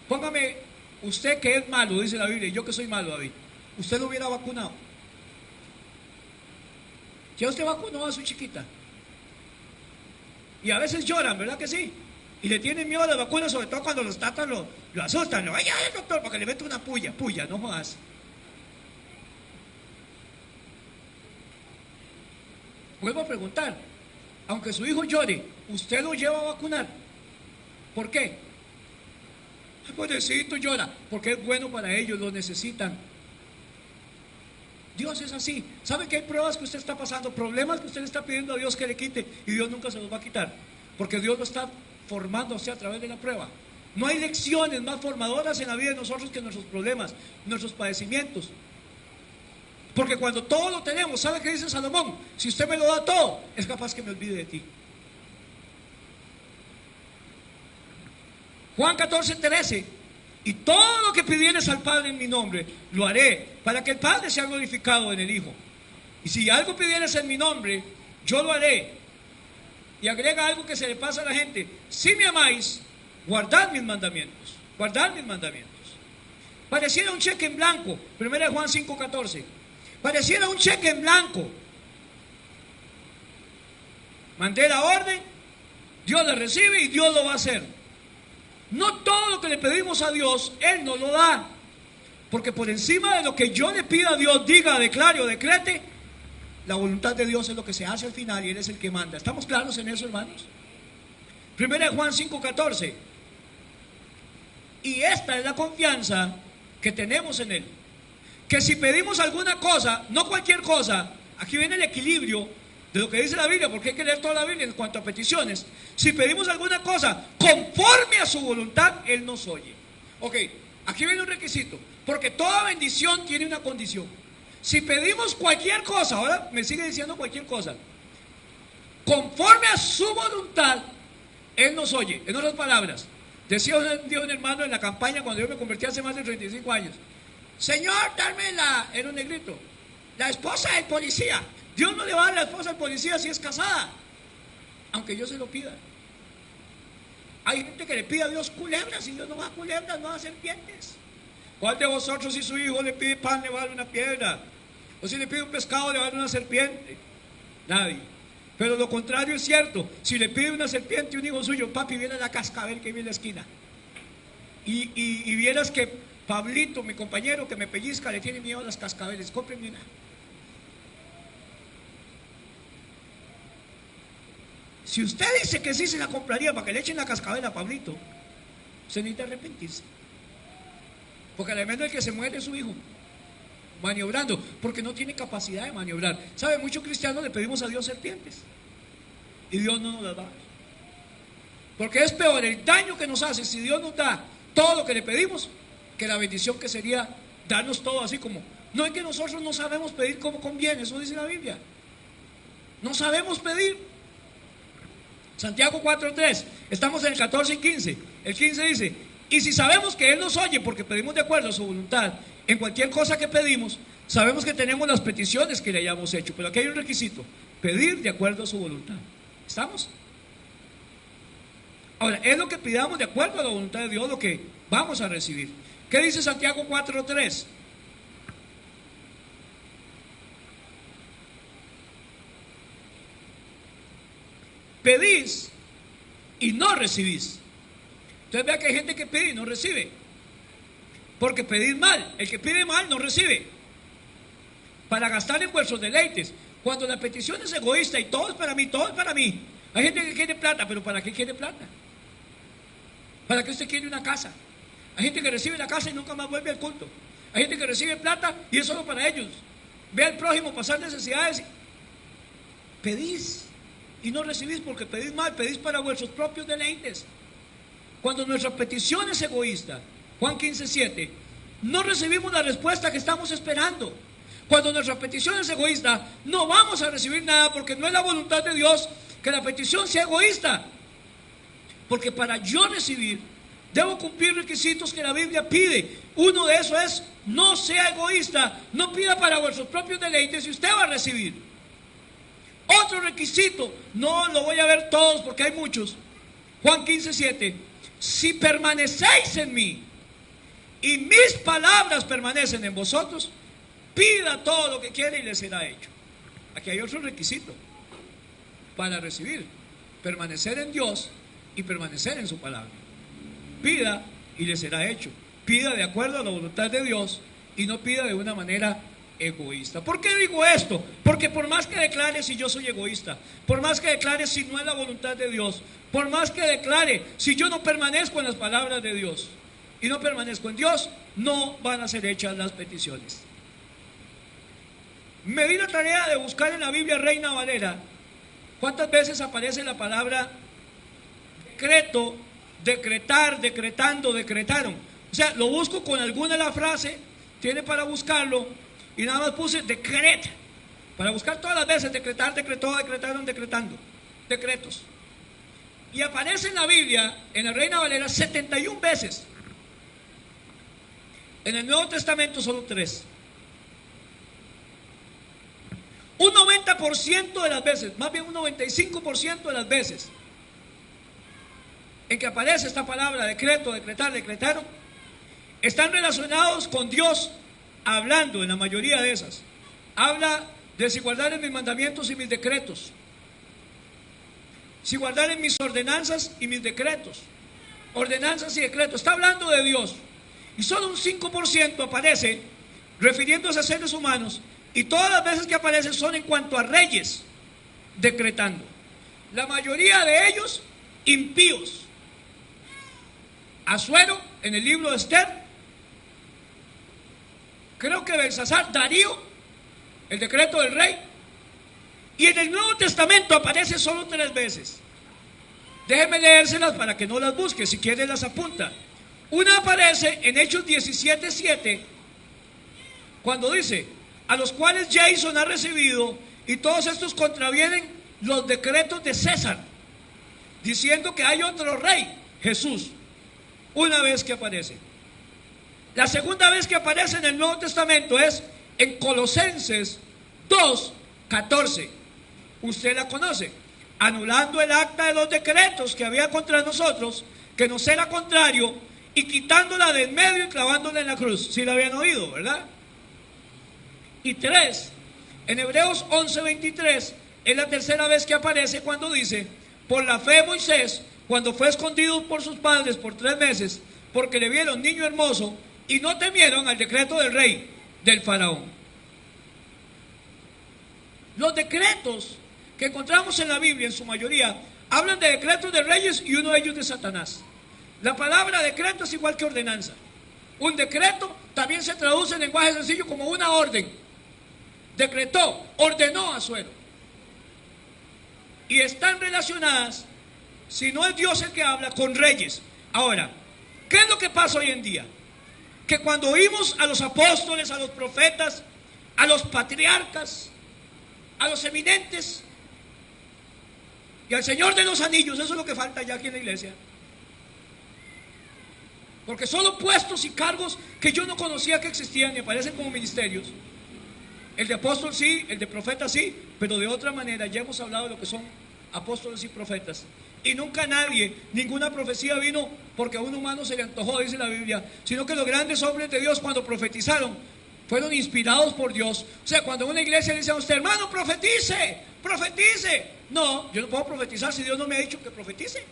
S1: póngame usted que es malo, dice la Biblia, y yo que soy malo, David, usted lo hubiera vacunado. Ya usted vacunó a su chiquita. Y a veces lloran, ¿verdad que sí? Y le tienen miedo a las vacunas, sobre todo cuando los tratan, lo asustan. Ay, doctor, porque le mete una puya, no jodas. Vuelvo a preguntar, aunque su hijo llore, ¿usted lo lleva a vacunar? ¿Por qué? El pobrecito llora, porque es bueno para ellos, lo necesitan. Dios es así. ¿Sabe que hay pruebas que usted está pasando? Problemas que usted le está pidiendo a Dios que le quite y Dios nunca se los va a quitar. Porque Dios lo está formando a usted a través de la prueba. No hay lecciones más formadoras en la vida de nosotros que nuestros problemas, nuestros padecimientos. Porque cuando todo lo tenemos, ¿sabe qué dice Salomón? Si usted me lo da todo, es capaz que me olvide de ti. Juan 14:13. Y todo lo que pidieres al Padre en mi nombre, lo haré, para que el Padre sea glorificado en el Hijo. Y si algo pidieres en mi nombre, yo lo haré. Y agrega algo que se le pasa a la gente: si me amáis, guardad mis mandamientos. Guardad mis mandamientos. Pareciera un cheque en blanco. 1 Juan 5:14. Pareciera un cheque en blanco. Mandé la orden, Dios la recibe y Dios lo va a hacer. No todo lo que le pedimos a Dios, Él nos lo da. Porque por encima de lo que yo le pida a Dios, diga, declare o decrete, la voluntad de Dios es lo que se hace al final y Él es el que manda. ¿Estamos claros en eso, hermanos? 1 Juan 5:14. Y esta es la confianza que tenemos en Él. Que si pedimos alguna cosa, no cualquier cosa, aquí viene el equilibrio de lo que dice la Biblia, porque hay que leer toda la Biblia en cuanto a peticiones. Si pedimos alguna cosa conforme a su voluntad, Él nos oye. Ok, aquí viene un requisito, porque toda bendición tiene una condición. Si pedimos cualquier cosa, ahora me sigue diciendo cualquier cosa, conforme a su voluntad, Él nos oye. En otras palabras, decía un hermano en la campaña cuando yo me convertí hace más de 35 años: Señor, dame era un negrito, la esposa del policía. Dios no le va a dar la esposa al policía si es casada, aunque yo se lo pida. Hay gente que le pide a Dios culebras y Dios no va a culebras, no va a serpientes. ¿Cuál de vosotros, si su hijo le pide pan, le va a dar una piedra? O si le pide un pescado, le va a dar una serpiente? Nadie. Pero lo contrario es cierto. Si le pide una serpiente a un hijo suyo: papi, viene a la cascabel que vive en la esquina. Y vieras que Pablito, mi compañero que me pellizca, le tiene miedo a las cascabeles. Cómprenme una. Si usted dice que sí se la compraría para que le echen la cascabel a Pablito, se necesita arrepentirse. Porque al menos el que se muere es su hijo, maniobrando, porque no tiene capacidad de maniobrar. ¿Sabe? Muchos cristianos le pedimos a Dios serpientes. y Dios no nos las va a dar. Porque es peor el daño que nos hace si Dios nos da todo lo que le pedimos, que la bendición que sería darnos todo así como. No es que nosotros no sabemos pedir como conviene, eso dice la Biblia. No sabemos pedir. Santiago 4:3, estamos en el 14 y 15. El 15 dice: y si sabemos que Él nos oye porque pedimos de acuerdo a su voluntad, en cualquier cosa que pedimos, sabemos que tenemos las peticiones que le hayamos hecho. Pero aquí hay un requisito: pedir de acuerdo a su voluntad. ¿Estamos? Ahora, es lo que pidamos de acuerdo a la voluntad de Dios lo que vamos a recibir. ¿Qué dice Santiago 4:3? Pedís y no recibís. Entonces vea que hay gente que pide y no recibe, porque pedís mal. El que pide mal no recibe, para gastar en vuestros deleites. Cuando la petición es egoísta y todo es para mí, todo es para mí. Hay gente que quiere plata, pero ¿para qué quiere plata? ¿Para qué usted quiere una casa? Hay gente que recibe la casa y nunca más vuelve al culto. Hay gente que recibe plata y es solo para ellos. Ve al prójimo pasar necesidades. Pedís y no recibís porque pedís mal, pedís para vuestros propios deleites. Cuando nuestra petición es egoísta, Juan 15:7, no recibimos la respuesta que estamos esperando. Cuando nuestra petición es egoísta, no vamos a recibir nada, porque no es la voluntad de Dios que la petición sea egoísta. Porque para yo recibir, debo cumplir requisitos que la Biblia pide. Uno de esos es: no sea egoísta, no pida para vuestros propios deleites y usted va a recibir. Otro requisito, no lo voy a ver todos porque hay muchos. Juan 15:7, si permanecéis en mí y mis palabras permanecen en vosotros, pida todo lo que quiere y le será hecho. Aquí hay otro requisito para recibir: permanecer en Dios y permanecer en su palabra. Pida y le será hecho. Pida de acuerdo a la voluntad de Dios y no pida de una manera egoísta. ¿Por qué digo esto? Porque por más que declare si yo soy egoísta, por más que declare si no es la voluntad de Dios, por más que declare si yo no permanezco en las palabras de Dios y no permanezco en Dios, no van a ser hechas las peticiones. Me di la tarea de buscar en la Biblia Reina Valera cuántas veces aparece la palabra decreto, decretar, decretando, decretaron. O sea, lo busco con alguna de la frase, tiene para buscarlo, y nada más puse decret, para buscar todas las veces decretar, decretó, decretaron, decretando, decretos. Y aparece en la Biblia, en la Reina Valera, 71 veces. En el Nuevo Testamento solo 3. Un 90% de las veces, más bien un 95% de las veces en que aparece esta palabra decreto, decretar, decretaron, están relacionados con Dios hablando. En la mayoría de esas habla de si guardaren mis mandamientos y mis decretos, si guardaren mis ordenanzas y mis decretos, ordenanzas y decretos. Está hablando de Dios. Y solo un 5% aparece refiriéndose a seres humanos, y todas las veces que aparecen son en cuanto a reyes decretando. La mayoría de ellos impíos. Asuero en el libro de Esther, creo que Belsasar, Darío, el decreto del rey. Y en el Nuevo Testamento aparece solo 3 veces. Déjenme leérselas para que no las busque, si quieren las apunta. Una aparece en Hechos 17:7, cuando dice: a los cuales Jason ha recibido, y todos estos contravienen los decretos de César, diciendo que hay otro rey, Jesús. Una vez que aparece. La segunda vez que aparece en el Nuevo Testamento es en Colosenses 2:14. Usted la conoce: anulando el acta de los decretos que había contra nosotros, que nos era contrario, y quitándola del medio y clavándola en la cruz. Si la habían oído, ¿verdad? Y 3, en Hebreos 11:23, es la tercera vez que aparece, cuando dice: por la fe Moisés, cuando fue escondido por sus padres por 3 meses, porque le vieron niño hermoso, y no temieron al decreto del rey, del faraón. Los decretos que encontramos en la Biblia, en su mayoría, hablan de decretos de reyes y uno de ellos de Satanás. La palabra decreto es igual que ordenanza. Un decreto también se traduce en lenguaje sencillo como una orden. Decretó, ordenó a Asuero. y están relacionadas, si no es Dios el que habla, con reyes. Ahora, ¿qué es lo que pasa hoy en día? Que cuando oímos a los apóstoles, a los profetas, a los patriarcas, a los eminentes y al Señor de los Anillos, eso es lo que falta ya aquí en la iglesia. Porque son puestos y cargos que yo no conocía que existían y aparecen como ministerios. El de apóstol sí, el de profeta sí, pero de otra manera ya hemos hablado de lo que son apóstoles y profetas. Y nunca nadie, ninguna profecía vino porque a un humano se le antojó, dice la Biblia, sino que los grandes hombres de Dios cuando profetizaron fueron inspirados por Dios. O sea, cuando una iglesia le dice a usted, hermano, profetice, profetice. No, yo no puedo profetizar si Dios no me ha dicho que profetice.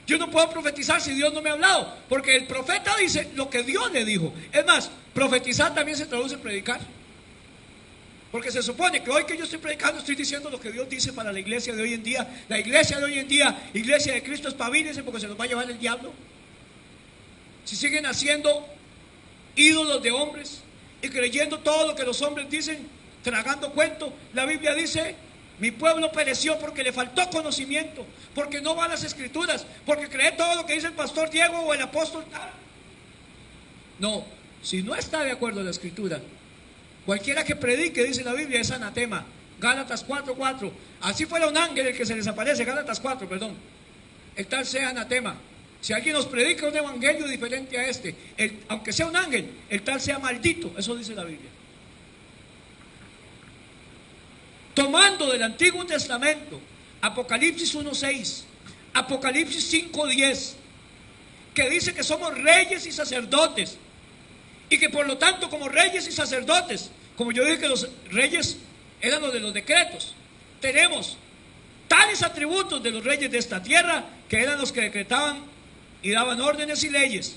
S1: Yo no puedo profetizar si Dios no me ha hablado, porque el profeta dice lo que Dios le dijo. Es más, profetizar también se traduce en predicar. Porque se supone que hoy que yo estoy predicando estoy diciendo lo que Dios dice para la iglesia de hoy en día. La iglesia de hoy en día, iglesia de Cristo, espabilese porque se los va a llevar el diablo. Si siguen haciendo ídolos de hombres y creyendo todo lo que los hombres dicen, tragando cuentos, la Biblia dice, mi pueblo pereció porque le faltó conocimiento, porque no va a las escrituras, porque cree todo lo que dice el pastor Diego o el apóstol tal. No, si no está de acuerdo a la escritura, cualquiera que predique, dice la Biblia, es anatema. Gálatas 4:4. Así fuera un ángel el que se les aparece, Gálatas 4, perdón. El tal sea anatema. Si alguien nos predica un evangelio diferente a este, aunque sea un ángel, el tal sea maldito. Eso dice la Biblia. Tomando del Antiguo Testamento, Apocalipsis 1:6, Apocalipsis 5:10, que dice que somos reyes y sacerdotes. Y que por lo tanto, como reyes y sacerdotes, como yo dije que los reyes eran los de los decretos, tenemos tales atributos de los reyes de esta tierra, que eran los que decretaban y daban órdenes y leyes.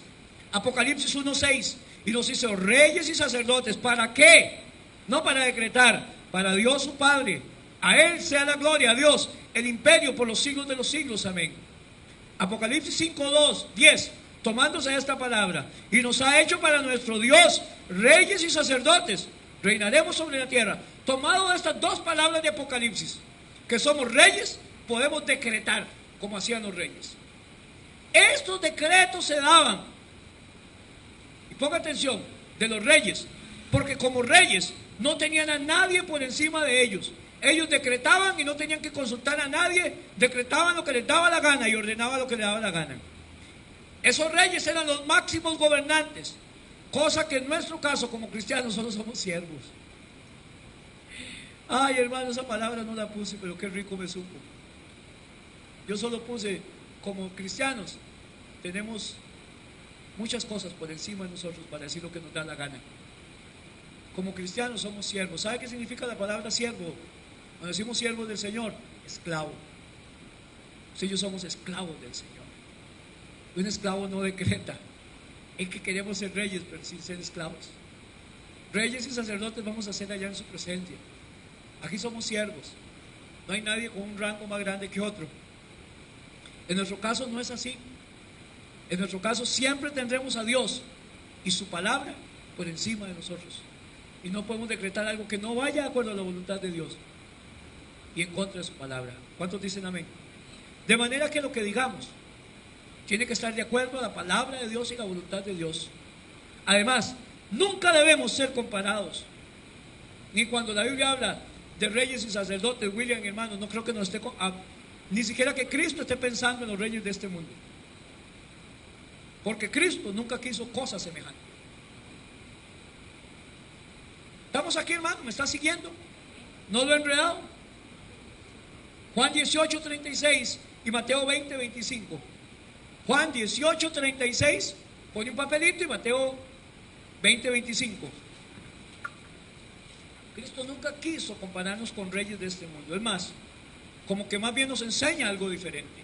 S1: Apocalipsis 1:6, y nos hizo reyes y sacerdotes. ¿Para qué? No para decretar, para Dios su Padre. A Él sea la gloria, a Dios, el imperio por los siglos de los siglos. Amén. Apocalipsis 5:10, tomándose esta palabra, y nos ha hecho para nuestro Dios reyes y sacerdotes, reinaremos sobre la tierra. Tomado de estas dos palabras de Apocalipsis, que somos reyes, podemos decretar como hacían los reyes. Estos decretos se daban, y ponga atención, de los reyes, porque como reyes no tenían a nadie por encima de ellos. Ellos decretaban y no tenían que consultar a nadie, decretaban lo que les daba la gana y ordenaban lo que les daba la gana. Esos reyes eran los máximos gobernantes, cosa que en nuestro caso como cristianos solo somos siervos. Ay, hermano, esa palabra no la puse, pero qué rico me supo. Yo solo puse, como cristianos tenemos muchas cosas por encima de nosotros para decir lo que nos da la gana. Como cristianos somos siervos. ¿Sabe qué significa la palabra siervo? Cuando decimos siervos del Señor, esclavo. Si ellos somos esclavos del Señor. Un esclavo no decreta. Es que queremos ser reyes, pero sin ser esclavos. Reyes y sacerdotes vamos a ser allá en su presencia. Aquí somos siervos. No hay nadie con un rango más grande que otro. En nuestro caso no es así. En nuestro caso siempre tendremos a Dios y su palabra por encima de nosotros. Y no podemos decretar algo que no vaya de acuerdo a la voluntad de Dios y en contra de su palabra. ¿Cuántos dicen amén? De manera que lo que digamos tiene que estar de acuerdo a la palabra de Dios y la voluntad de Dios. Además, nunca debemos ser comparados. Ni cuando la Biblia habla de reyes y sacerdotes, William, hermano, no creo que nos esté ni siquiera que Cristo esté pensando en los reyes de este mundo. Porque Cristo nunca quiso cosas semejantes. ¿Estamos aquí, hermano? ¿Me está siguiendo? ¿No lo he enredado? Juan 18:36 y Mateo 20:25. Juan 18:36, pone un papelito, y Mateo 20:25. Cristo nunca quiso compararnos con reyes de este mundo. Es más, como que más bien nos enseña algo diferente.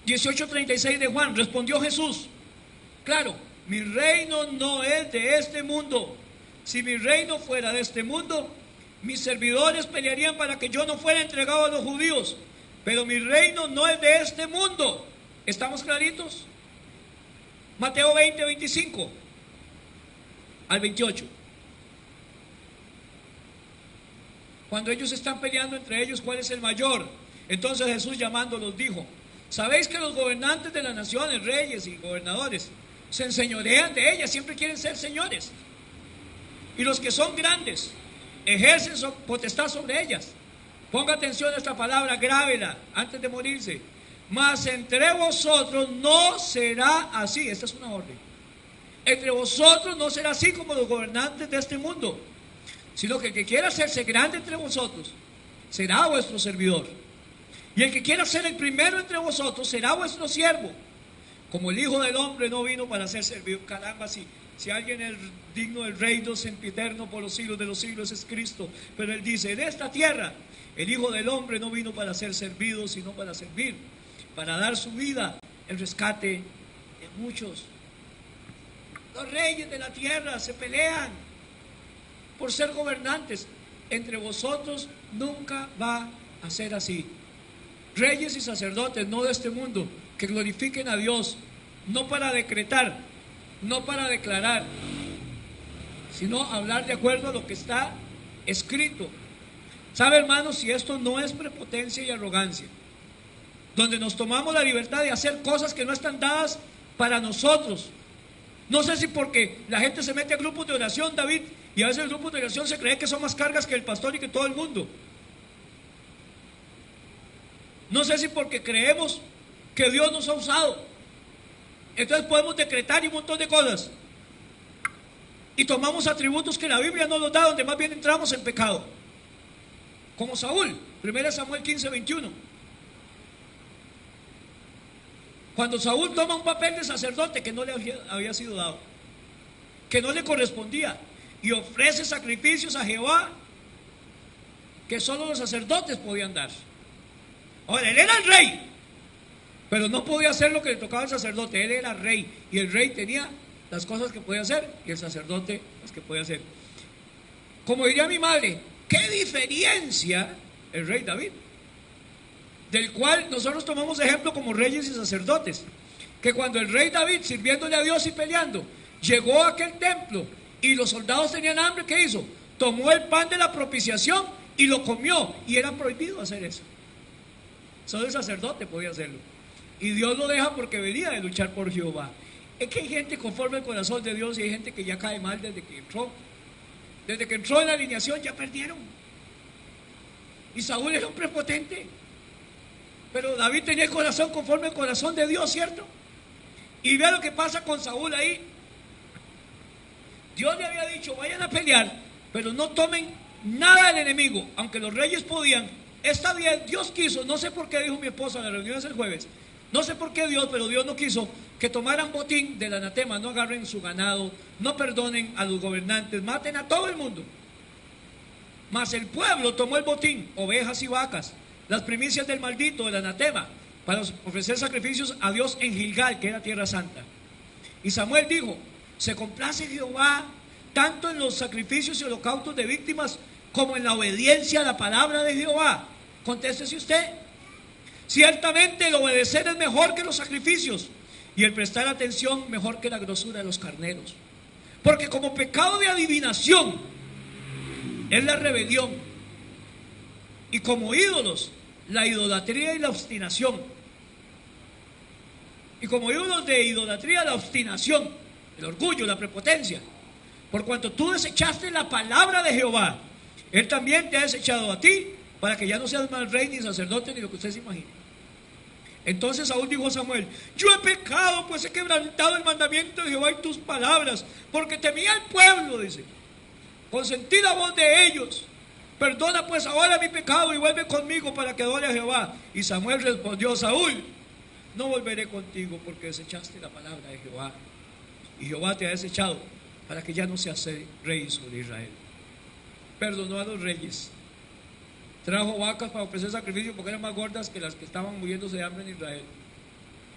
S1: (18:36) de Juan, respondió Jesús: claro, mi reino no es de este mundo. Si mi reino fuera de este mundo, mis servidores pelearían para que yo no fuera entregado a los judíos. Pero mi reino no es de este mundo. ¿Estamos claritos? Mateo 20:25 al 28. Cuando ellos están peleando entre ellos, ¿cuál es el mayor? Entonces Jesús llamándolos dijo: ¿sabéis que los gobernantes de las naciones, reyes y gobernadores, se enseñorean de ellas? Siempre quieren ser señores. Y los que son grandes ejercen potestad sobre ellas. Ponga atención a esta palabra, grábela antes de morirse. Mas entre vosotros no será así. Esta es una orden. Entre vosotros no será así como los gobernantes de este mundo, sino que el que quiera hacerse grande entre vosotros será vuestro servidor. Y el que quiera ser el primero entre vosotros será vuestro siervo. Como el Hijo del Hombre no vino para ser servido. Caramba, si alguien es digno del reino sempiterno por los siglos de los siglos, es Cristo. Pero Él dice: en esta tierra el Hijo del Hombre no vino para ser servido, sino para servir, para dar su vida en rescate de muchos. Los reyes de la tierra se pelean por ser gobernantes. Entre vosotros nunca va a ser así. Reyes y sacerdotes, no de este mundo, que glorifiquen a Dios, no para decretar, no para declarar, sino hablar de acuerdo a lo que está escrito. ¿Sabe, hermanos, si esto no es prepotencia y arrogancia? Donde nos tomamos la libertad de hacer cosas que no están dadas para nosotros. No sé si porque la gente se mete a grupos de oración, David, y a veces el grupo de oración se cree que son más cargas que el pastor y que todo el mundo. No sé si porque creemos que Dios nos ha usado, entonces podemos decretar y un montón de cosas, y tomamos atributos que la Biblia no nos da, donde más bien entramos en pecado. Como Saúl, 1 Samuel 15:21. Cuando Saúl toma un papel de sacerdote que no le había sido dado, que no le correspondía, y ofrece sacrificios a Jehová que solo los sacerdotes podían dar. Ahora, él era el rey, pero no podía hacer lo que le tocaba al sacerdote. Él era rey, y el rey tenía las cosas que podía hacer y el sacerdote las que podía hacer. Como diría mi madre, ¿qué diferencia el rey David? Del cual nosotros tomamos ejemplo como reyes y sacerdotes, que cuando el rey David, sirviéndole a Dios y peleando, llegó a aquel templo y los soldados tenían hambre, ¿qué hizo? Tomó el pan de la propiciación y lo comió, y era prohibido hacer eso. Solo el sacerdote podía hacerlo, y Dios lo deja porque venía de luchar por Jehová. Es que hay gente conforme al corazón de Dios, y hay gente que ya cae mal desde que entró en la alineación. Ya perdieron. Y Saúl era un prepotente, pero David tenía el corazón conforme al corazón de Dios, ¿cierto? Y vea lo que pasa con Saúl ahí. Dios le había dicho: vayan a pelear, pero no tomen nada del enemigo. Aunque los reyes podían, está bien, Dios quiso, no sé por qué, dijo mi esposa en la reunión el jueves, no sé por qué Dios, pero Dios no quiso que tomaran botín del anatema, no agarren su ganado, no perdonen a los gobernantes, maten a todo el mundo. Mas el pueblo tomó el botín, ovejas y vacas, las primicias del maldito, del anatema, para ofrecer sacrificios a Dios en Gilgal, que era tierra santa. Y Samuel dijo: se complace Jehová tanto en los sacrificios y holocaustos de víctimas como en la obediencia a la palabra de Jehová. Contéstese usted. Ciertamente el obedecer es mejor que los sacrificios, y el prestar atención mejor que la grosura de los carneros. Porque como pecado de adivinación es la rebelión, y como ídolos la idolatría y la obstinación. Y como ídolos de idolatría, la obstinación, el orgullo, la prepotencia. Por cuanto tú desechaste la palabra de Jehová, Él también te ha desechado a ti, para que ya no seas más rey ni sacerdote ni lo que usted se imagine. Entonces Saúl dijo a Samuel: yo he pecado, pues he quebrantado el mandamiento de Jehová y tus palabras, porque temía al pueblo, dice, consentí la voz de ellos. Perdona pues ahora mi pecado y vuelve conmigo para que adore a Jehová. Y Samuel respondió: Saúl, no volveré contigo, porque desechaste la palabra de Jehová, y Jehová te ha desechado para que ya no seas rey sobre Israel. Perdonó a los reyes, trajo vacas para ofrecer sacrificio porque eran más gordas que las que estaban muriéndose de hambre en Israel.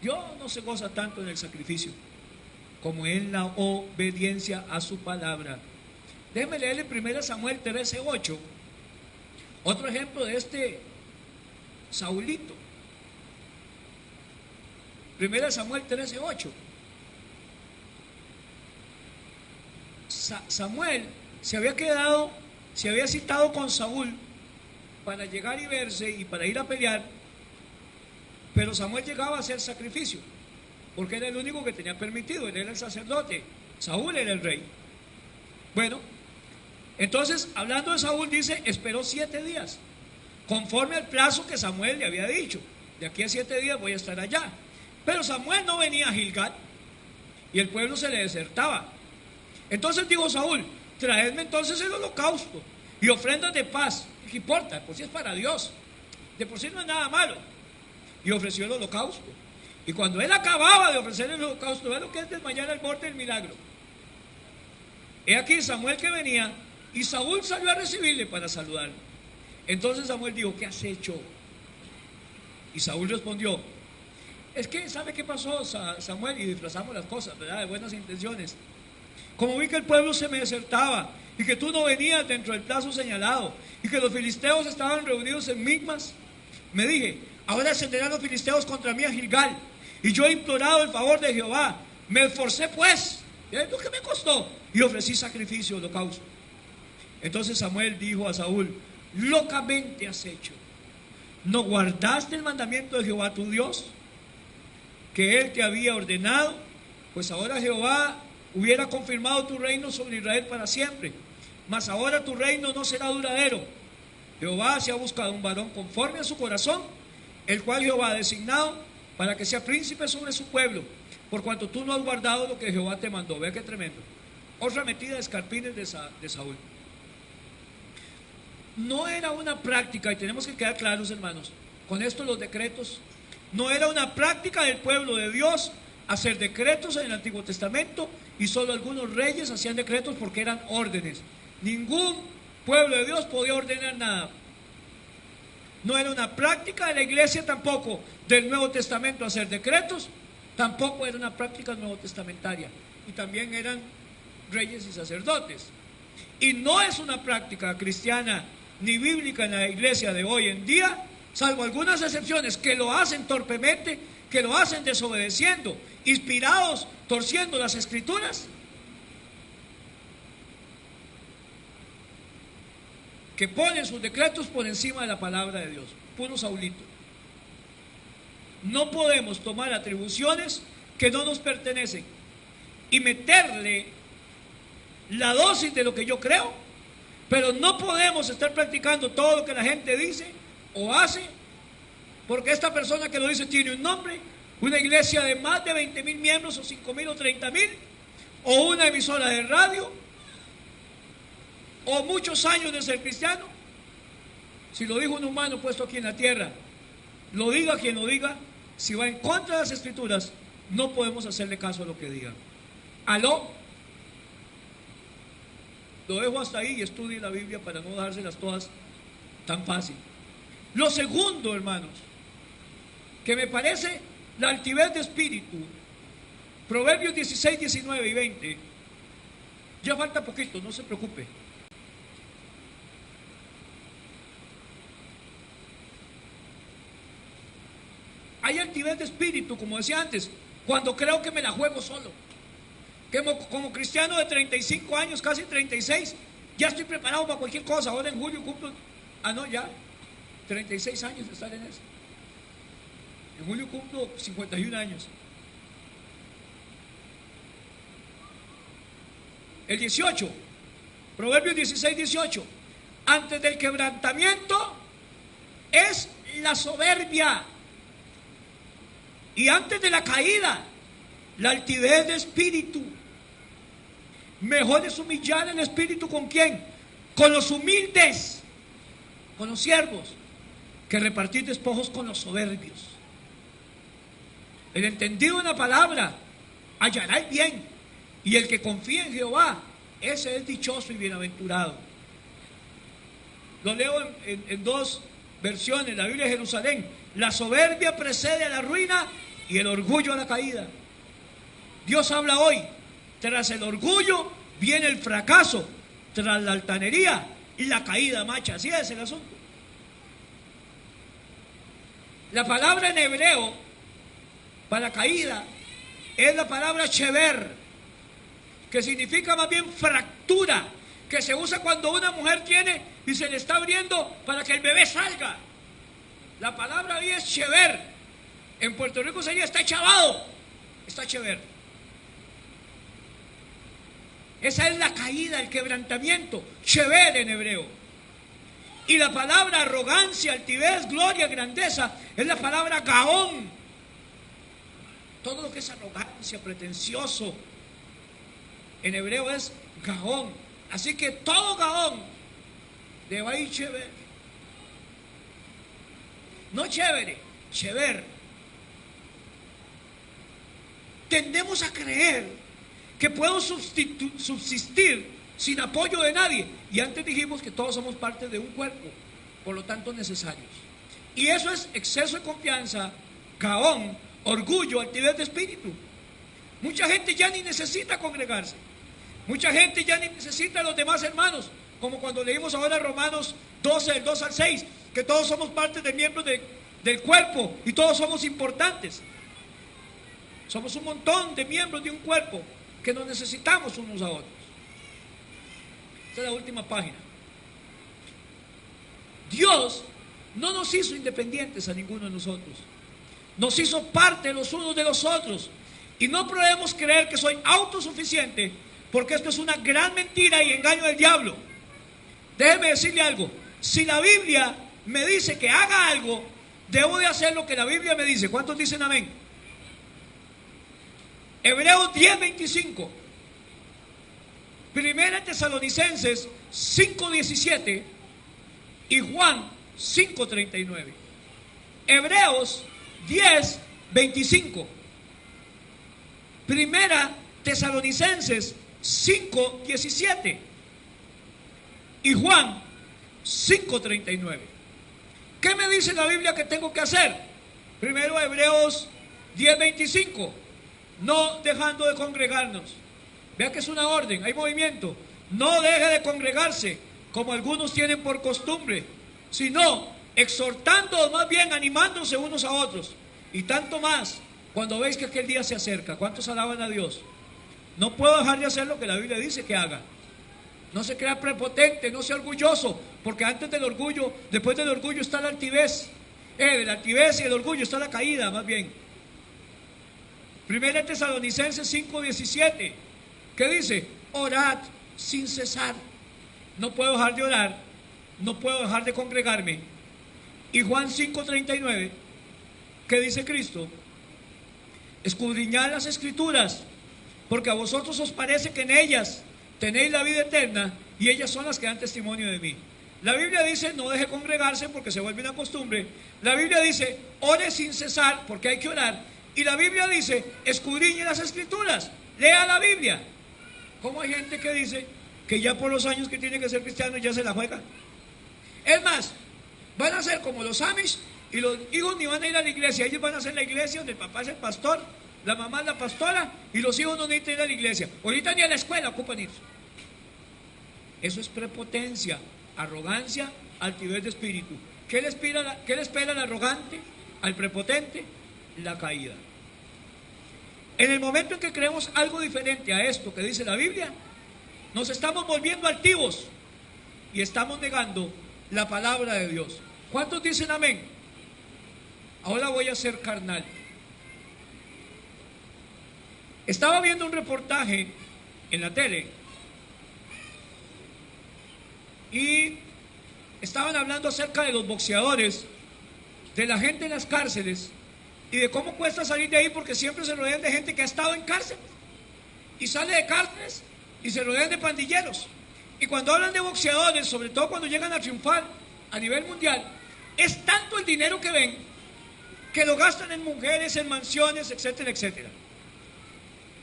S1: Dios no se goza tanto en el sacrificio como en la obediencia a su palabra. Déjeme leerle 1 Samuel 13:8, otro ejemplo de este Saulito. 1 Samuel 13:8. Samuel se había citado con Saúl para llegar y verse y para ir a pelear, pero Samuel llegaba a hacer sacrificio, porque era el único que tenía permitido, él era el sacerdote, Saúl era el rey. Bueno, entonces, hablando de Saúl, dice, esperó 7 días, conforme al plazo que Samuel le había dicho. De aquí a 7 días voy a estar allá. Pero Samuel no venía a Gilgal y el pueblo se le desertaba. Entonces dijo Saúl, traedme entonces el holocausto y ofrendas de paz. ¿Qué importa? Pues si es para Dios, de por sí no es nada malo. Y ofreció el holocausto. Y cuando él acababa de ofrecer el holocausto, ve lo que es desmayar al borde del milagro. He aquí Samuel que venía, y Saúl salió a recibirle para saludarlo. Entonces Samuel dijo, ¿qué has hecho? Y Saúl respondió, es que, ¿sabe qué pasó, Samuel? Y disfrazamos las cosas, ¿verdad? De buenas intenciones. Como vi que el pueblo se me desertaba, y que tú no venías dentro del plazo señalado, y que los filisteos estaban reunidos en Micmas, me dije, ahora ascenderán los filisteos contra mí a Gilgal, y yo he implorado el favor de Jehová. Me esforcé pues, ¿y lo que me costó? Y ofrecí sacrificio, holocausto. Entonces Samuel dijo a Saúl, locamente has hecho. ¿No guardaste el mandamiento de Jehová tu Dios, que él te había ordenado? Pues ahora Jehová hubiera confirmado tu reino sobre Israel para siempre, mas ahora tu reino no será duradero. Jehová se ha buscado un varón conforme a su corazón, el cual Jehová ha designado para que sea príncipe sobre su pueblo, por cuanto tú no has guardado lo que Jehová te mandó. Vea qué tremendo. Otra metida de escarpines de Saúl. No era una práctica, y tenemos que quedar claros, hermanos, con esto los decretos, no era una práctica del pueblo de Dios hacer decretos en el Antiguo Testamento, y solo algunos reyes hacían decretos porque eran órdenes. Ningún pueblo de Dios podía ordenar nada. No era una práctica de la iglesia tampoco del Nuevo Testamento hacer decretos, tampoco era una práctica nuevo testamentaria, y también eran reyes y sacerdotes. Y no es una práctica cristiana ni bíblica en la iglesia de hoy en día, salvo algunas excepciones que lo hacen torpemente, que lo hacen desobedeciendo, inspirados, torciendo las escrituras, que ponen sus decretos por encima de la palabra de Dios. Puro Saulito. No podemos tomar atribuciones que no nos pertenecen y meterle la dosis de lo que yo creo, pero no podemos estar practicando todo lo que la gente dice o hace, porque esta persona que lo dice tiene un nombre, una iglesia de más de 20,000 miembros, o 5,000 o 30,000, o una emisora de radio, o muchos años de ser cristiano. Si lo dijo un humano puesto aquí en la tierra, lo diga quien lo diga, si va en contra de las escrituras, no podemos hacerle caso a lo que diga. ¿Aló? Lo dejo hasta ahí y estudie la Biblia para no dárselas todas tan fácil. Lo segundo, hermanos, que me parece la altivez de espíritu, Proverbios 16, 19 y 20, ya falta poquito, no se preocupe. Hay altivez de espíritu, como decía antes, cuando creo que me la juego solo. Que como cristiano de 35 años, casi 36, ya estoy preparado para cualquier cosa. Ahora en julio cumplo, ya 36 años de estar en eso. En julio cumplo 51 años. El 18, Proverbios 16, 18. Antes del quebrantamiento es la soberbia, y antes de la caída, la altivez de espíritu. Mejor es humillar el espíritu ¿con quién? Con los humildes, con los siervos, que repartir despojos con los soberbios. El entendido en la palabra hallará el bien, y el que confía en Jehová, ese es dichoso y bienaventurado. Lo leo en dos versiones, la Biblia de Jerusalén. La soberbia precede a la ruina y el orgullo a la caída. Dios habla hoy, tras el orgullo viene el fracaso, tras la altanería y la caída, macha. Así es el asunto. La palabra en hebreo para caída es la palabra shever, que significa más bien fractura, que se usa cuando una mujer tiene y se le está abriendo para que el bebé salga. La palabra ahí es chever. En Puerto Rico sería está chavado, está chever. Esa es la caída, el quebrantamiento, chever en hebreo. Y la palabra arrogancia, altivez, gloria, grandeza es la palabra gaón. Todo lo que es arrogancia, pretencioso, en hebreo es gaón. Así que todo gaón de Baí chever. No chévere, chever. Tendemos a creer que puedo subsistir sin apoyo de nadie. Y antes dijimos que todos somos parte de un cuerpo, por lo tanto necesarios. Y eso es exceso de confianza, gaón, orgullo, altivez de espíritu. Mucha gente ya ni necesita congregarse. Mucha gente ya ni necesita a los demás hermanos. Como cuando leímos ahora Romanos 12, del 2 al 6, que todos somos parte de miembros del cuerpo y todos somos importantes. Somos un montón de miembros de un cuerpo que nos necesitamos unos a otros. Esta es la última página. Dios no nos hizo independientes a ninguno de nosotros. Nos hizo parte los unos de los otros. Y no podemos creer que soy autosuficiente, porque esto es una gran mentira y engaño del diablo. Déjeme decirle algo. Si la Biblia me dice que haga algo, debo de hacer lo que la Biblia me dice. ¿Cuántos dicen amén? Hebreos 10:25. Primera Tesalonicenses 5:17 y Juan 5:39. Hebreos 10:25. Primera Tesalonicenses 5:17 y Juan 5:39. ¿Qué me dice la Biblia que tengo que hacer? Primero Hebreos 10:25. No dejando de congregarnos. Vea que es una orden, hay movimiento. No deje de congregarse, como algunos tienen por costumbre, sino exhortando, más bien animándose unos a otros. Y tanto más cuando veis que aquel día se acerca. ¿Cuántos alaban a Dios? No puedo dejar de hacer lo que la Biblia dice que haga. No se crea prepotente, no sea orgulloso, porque antes del orgullo, después del orgullo está la altivez. De la altivez y el orgullo está la caída, más bien. Primera Tesalonicenses 5:17, ¿qué dice? Orad sin cesar. No puedo dejar de orar, no puedo dejar de congregarme. Y Juan 5:39, ¿qué dice Cristo? Escudriñad las Escrituras, porque a vosotros os parece que en ellas tenéis la vida eterna, y ellas son las que dan testimonio de mí. La Biblia dice, no deje congregarse porque se vuelve una costumbre. La Biblia dice, ore sin cesar porque hay que orar. Y la Biblia dice, escudriñe las Escrituras, lea la Biblia. ¿Cómo hay gente que dice que ya por los años que tiene que ser cristiano ya se la juega? Es más, van a ser como los Amish, y los hijos ni van a ir a la iglesia. Ellos van a hacer la iglesia donde el papá es el pastor, la mamá es la pastora, y los hijos no necesitan ir a la iglesia. Ahorita ni a la escuela ocupan ir. Eso es prepotencia, arrogancia, altivez de espíritu. ¿Qué le espera al arrogante, al prepotente? La caída. En el momento en que creemos algo diferente a esto que dice la Biblia, nos estamos volviendo altivos y estamos negando la palabra de Dios. ¿Cuántos dicen amén? Ahora voy a ser carnal. Estaba viendo un reportaje en la tele y estaban hablando acerca de los boxeadores, de la gente en las cárceles y de cómo cuesta salir de ahí, porque siempre se rodean de gente que ha estado en cárcel y sale de cárceles y se rodean de pandilleros. Y cuando hablan de boxeadores, sobre todo cuando llegan a triunfar a nivel mundial, es tanto el dinero que ven que lo gastan en mujeres, en mansiones, etcétera, etcétera.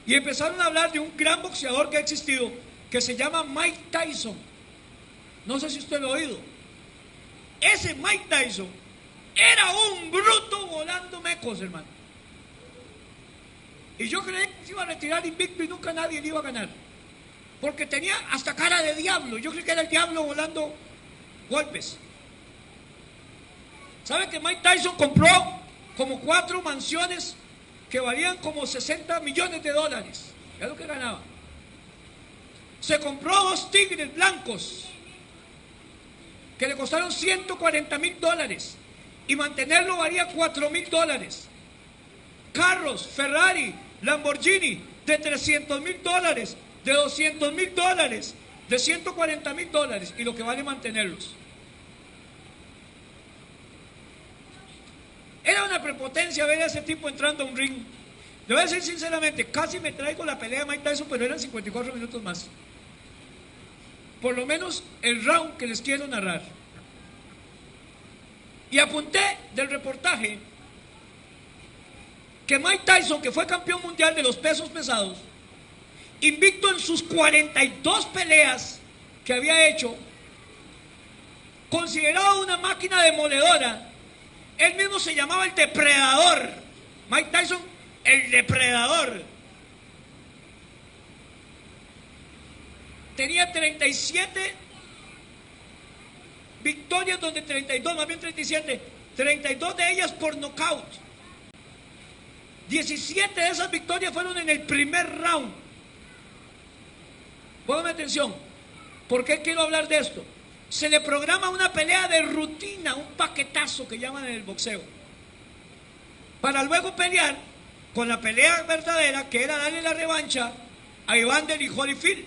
S1: Y empezaron a hablar de un gran boxeador que ha existido, que se llama Mike Tyson. No sé si usted lo ha oído. Ese Mike Tyson era un bruto volando mecos, hermano. Y yo creí que se iba a retirar invicto y nunca nadie le iba a ganar, porque tenía hasta cara de diablo. Yo creí que era el diablo volando golpes. ¿Sabe que Mike Tyson compró como 4 mansiones que valían como $60 millones? Es lo que ganaba. se compró 2 tigres blancos que le costaron $140,000 y mantenerlo valía $4,000. Carros, Ferrari, Lamborghini de $300,000, de $200,000, de $140,000 y lo que vale mantenerlos. Era una prepotencia ver a ese tipo entrando a un ring. Le voy a decir sinceramente, casi me traigo la pelea de Mike Tyson, pero eran 54 minutos más. Por lo menos el round que les quiero narrar. Y apunté del reportaje que Mike Tyson, que fue campeón mundial de los pesos pesados, invicto en sus 42 peleas que había hecho, considerado una máquina demoledora. Él mismo se llamaba el depredador. Mike Tyson, el depredador. Tenía 37 victorias, donde 32, más bien 37, 32 de ellas por nocaut. 17 de esas victorias fueron en el primer round. Póngame atención, ¿por qué quiero hablar de esto? Se le programa una pelea de rutina, un paquetazo que llaman en el boxeo, para luego pelear con la pelea verdadera, que era darle la revancha a Evander Holyfield,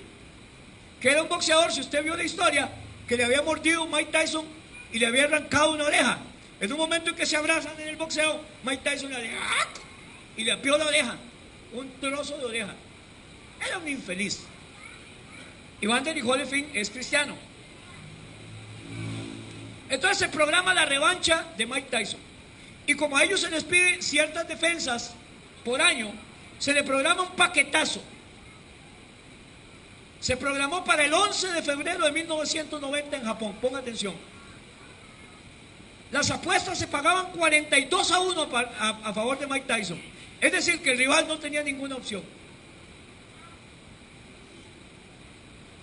S1: que era un boxeador, si usted vio la historia, que le había mordido Mike Tyson y le había arrancado una oreja. En un momento en que se abrazan en el boxeo, Mike Tyson le dijo y le apió la oreja, un trozo de oreja. Era un infeliz. Evander Holyfield es cristiano. Entonces se programa la revancha de Mike Tyson. Y como a ellos se les pide ciertas defensas por año, se le programa un paquetazo. Se programó para el 11 de febrero de 1990 en Japón. Ponga atención. Las apuestas se pagaban 42-1 a favor de Mike Tyson. Es decir, que el rival no tenía ninguna opción.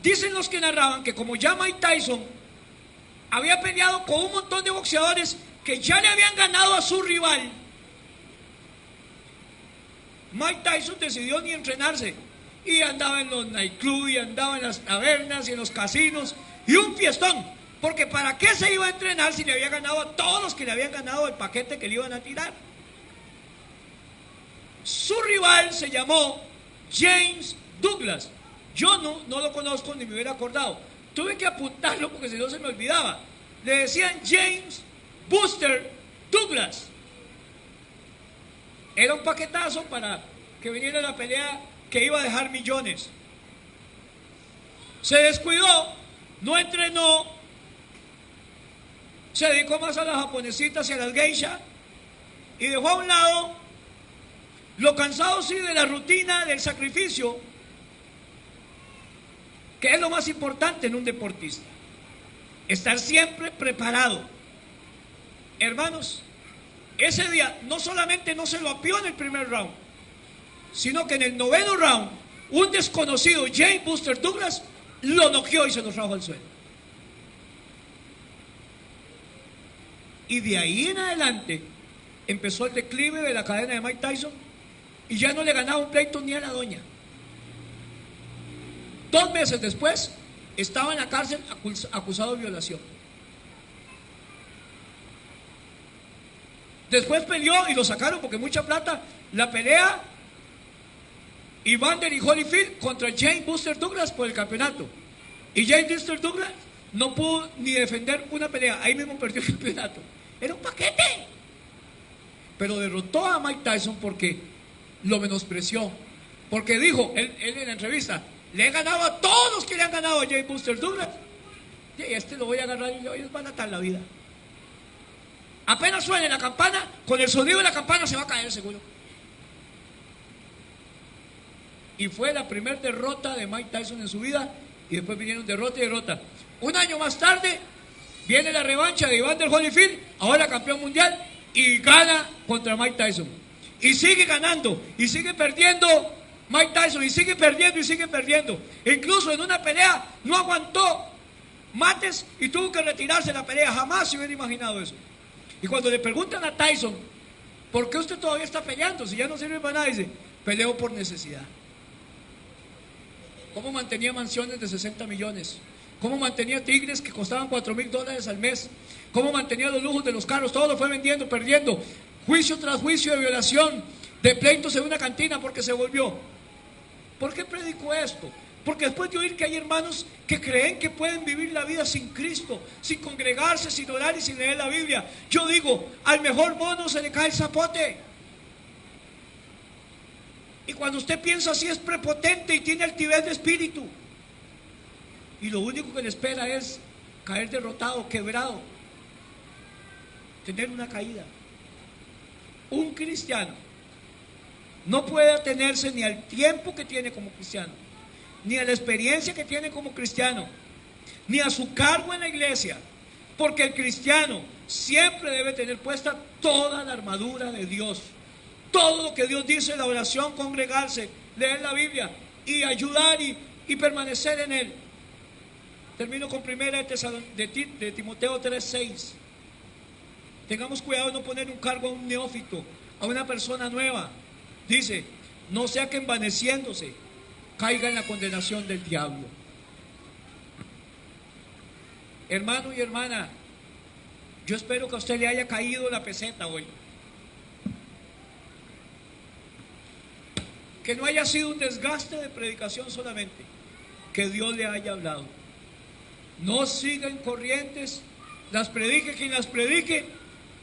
S1: Dicen los que narraban que como ya Mike Tyson había peleado con un montón de boxeadores que ya le habían ganado a su rival, Mike Tyson decidió ni entrenarse y andaba en los nightclubs y andaba en las tabernas y en los casinos y un fiestón, porque ¿para qué se iba a entrenar si le había ganado a todos los que le habían ganado el paquete que le iban a tirar? Su rival se llamó James Douglas. Yo no lo conozco ni me hubiera acordado. Tuve que apuntarlo porque si no se me olvidaba. Le decían James Buster Douglas. Era un paquetazo para que viniera la pelea que iba a dejar millones. Se descuidó, no entrenó, se dedicó más a las japonesitas y a las geisha y dejó a un lado lo cansado sí de la rutina, del sacrificio, que es lo más importante en un deportista. Estar siempre preparado. Hermanos, ese día no solamente no se lo apió en el primer round, sino que en el 9º round, un desconocido, James Buster Douglas, lo noqueó y se lo trajo al suelo. Y de ahí en adelante empezó el declive de la cadena de Mike Tyson y ya no le ganaba un pleito ni a la doña. 2 meses después estaba en la cárcel acusado de violación. Después peleó y lo sacaron porque mucha plata. La pelea Evander Holyfield contra James Buster Douglas por el campeonato. Y James Buster Douglas no pudo ni defender una pelea. Ahí mismo perdió el campeonato. Era un paquete. Pero derrotó a Mike Tyson porque lo menospreció. Porque dijo, él en la entrevista, le he ganado a todos los que le han ganado a James Buster Douglas. Y este lo voy a agarrar y les van a atar la vida. Apenas suene la campana, con el sonido de la campana se va a caer seguro. Y fue la primera derrota de Mike Tyson en su vida. Y después vinieron derrota y derrota. Un año más tarde viene la revancha de Evander Holyfield, ahora campeón mundial, y gana contra Mike Tyson. Y sigue ganando, y sigue perdiendo Mike Tyson, y sigue perdiendo, y sigue perdiendo. E incluso en una pelea no aguantó mates y tuvo que retirarse de la pelea. Jamás se hubiera imaginado eso. Y cuando le preguntan a Tyson, ¿por qué usted todavía está peleando? Si ya no sirve para nada, dice, peleo por necesidad. cómo mantenía mansiones de 60 millones, cómo mantenía tigres que costaban $4,000 al mes, cómo mantenía los lujos de los carros, todo lo fue vendiendo, perdiendo, juicio tras juicio de violación, de pleitos en una cantina porque se volvió. ¿Por qué predico esto? Porque después de oír que hay hermanos que creen que pueden vivir la vida sin Cristo, sin congregarse, sin orar y sin leer la Biblia, yo digo, al mejor mono se le cae el zapote. Y cuando usted piensa así es prepotente y tiene altivez de espíritu. Y lo único que le espera es caer derrotado, quebrado, tener una caída. Un cristiano no puede atenerse ni al tiempo que tiene como cristiano, ni a la experiencia que tiene como cristiano, ni a su cargo en la iglesia, porque el cristiano siempre debe tener puesta toda la armadura de Dios. Todo lo que Dios dice, la oración, congregarse, leer la Biblia y ayudar y permanecer en Él. Termino con primera de Timoteo 3:6. Tengamos cuidado de no poner un cargo a un neófito, a una persona nueva. Dice, no sea que envaneciéndose caiga en la condenación del diablo. Hermano y hermana, yo espero que a usted le haya caído la peseta hoy. Que no haya sido un desgaste de predicación solamente, que Dios le haya hablado. No sigan corrientes, las predique quien las predique,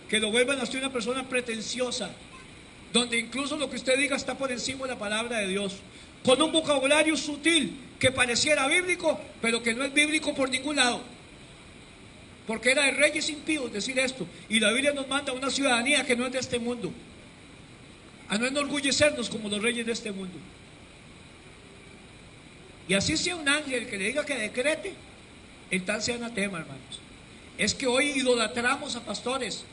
S1: que lo vuelvan a usted una persona pretenciosa, donde incluso lo que usted diga está por encima de la palabra de Dios, con un vocabulario sutil que pareciera bíblico, pero que no es bíblico por ningún lado, porque era de reyes impíos decir esto, y la Biblia nos manda a una ciudadanía que no es de este mundo, a no enorgullecernos como los reyes de este mundo. Y así sea un ángel que le diga que decrete, el tal sea anatema, hermanos. Es que hoy idolatramos a pastores,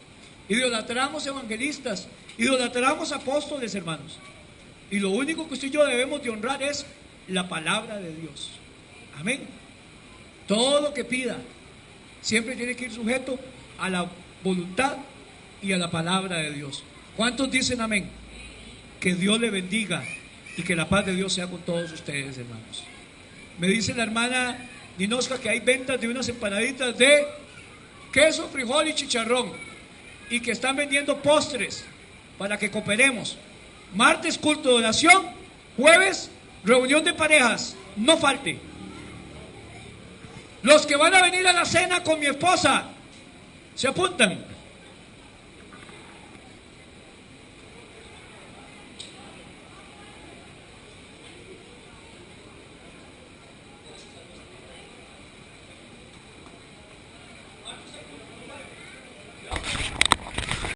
S1: idolatramos evangelistas, idolatramos apóstoles, hermanos. Y lo único que usted y yo debemos de honrar es la palabra de Dios. Amén. Todo lo que pida siempre tiene que ir sujeto a la voluntad y a la palabra de Dios. ¿Cuántos dicen amén? Que Dios le bendiga y que la paz de Dios sea con todos ustedes, hermanos. Me dice la hermana Ninosca que hay ventas de unas empanaditas de queso, frijol y chicharrón, y que están vendiendo postres para que cooperemos. Martes culto de oración, jueves reunión de parejas, no falte. Los que van a venir a la cena con mi esposa, se apuntan.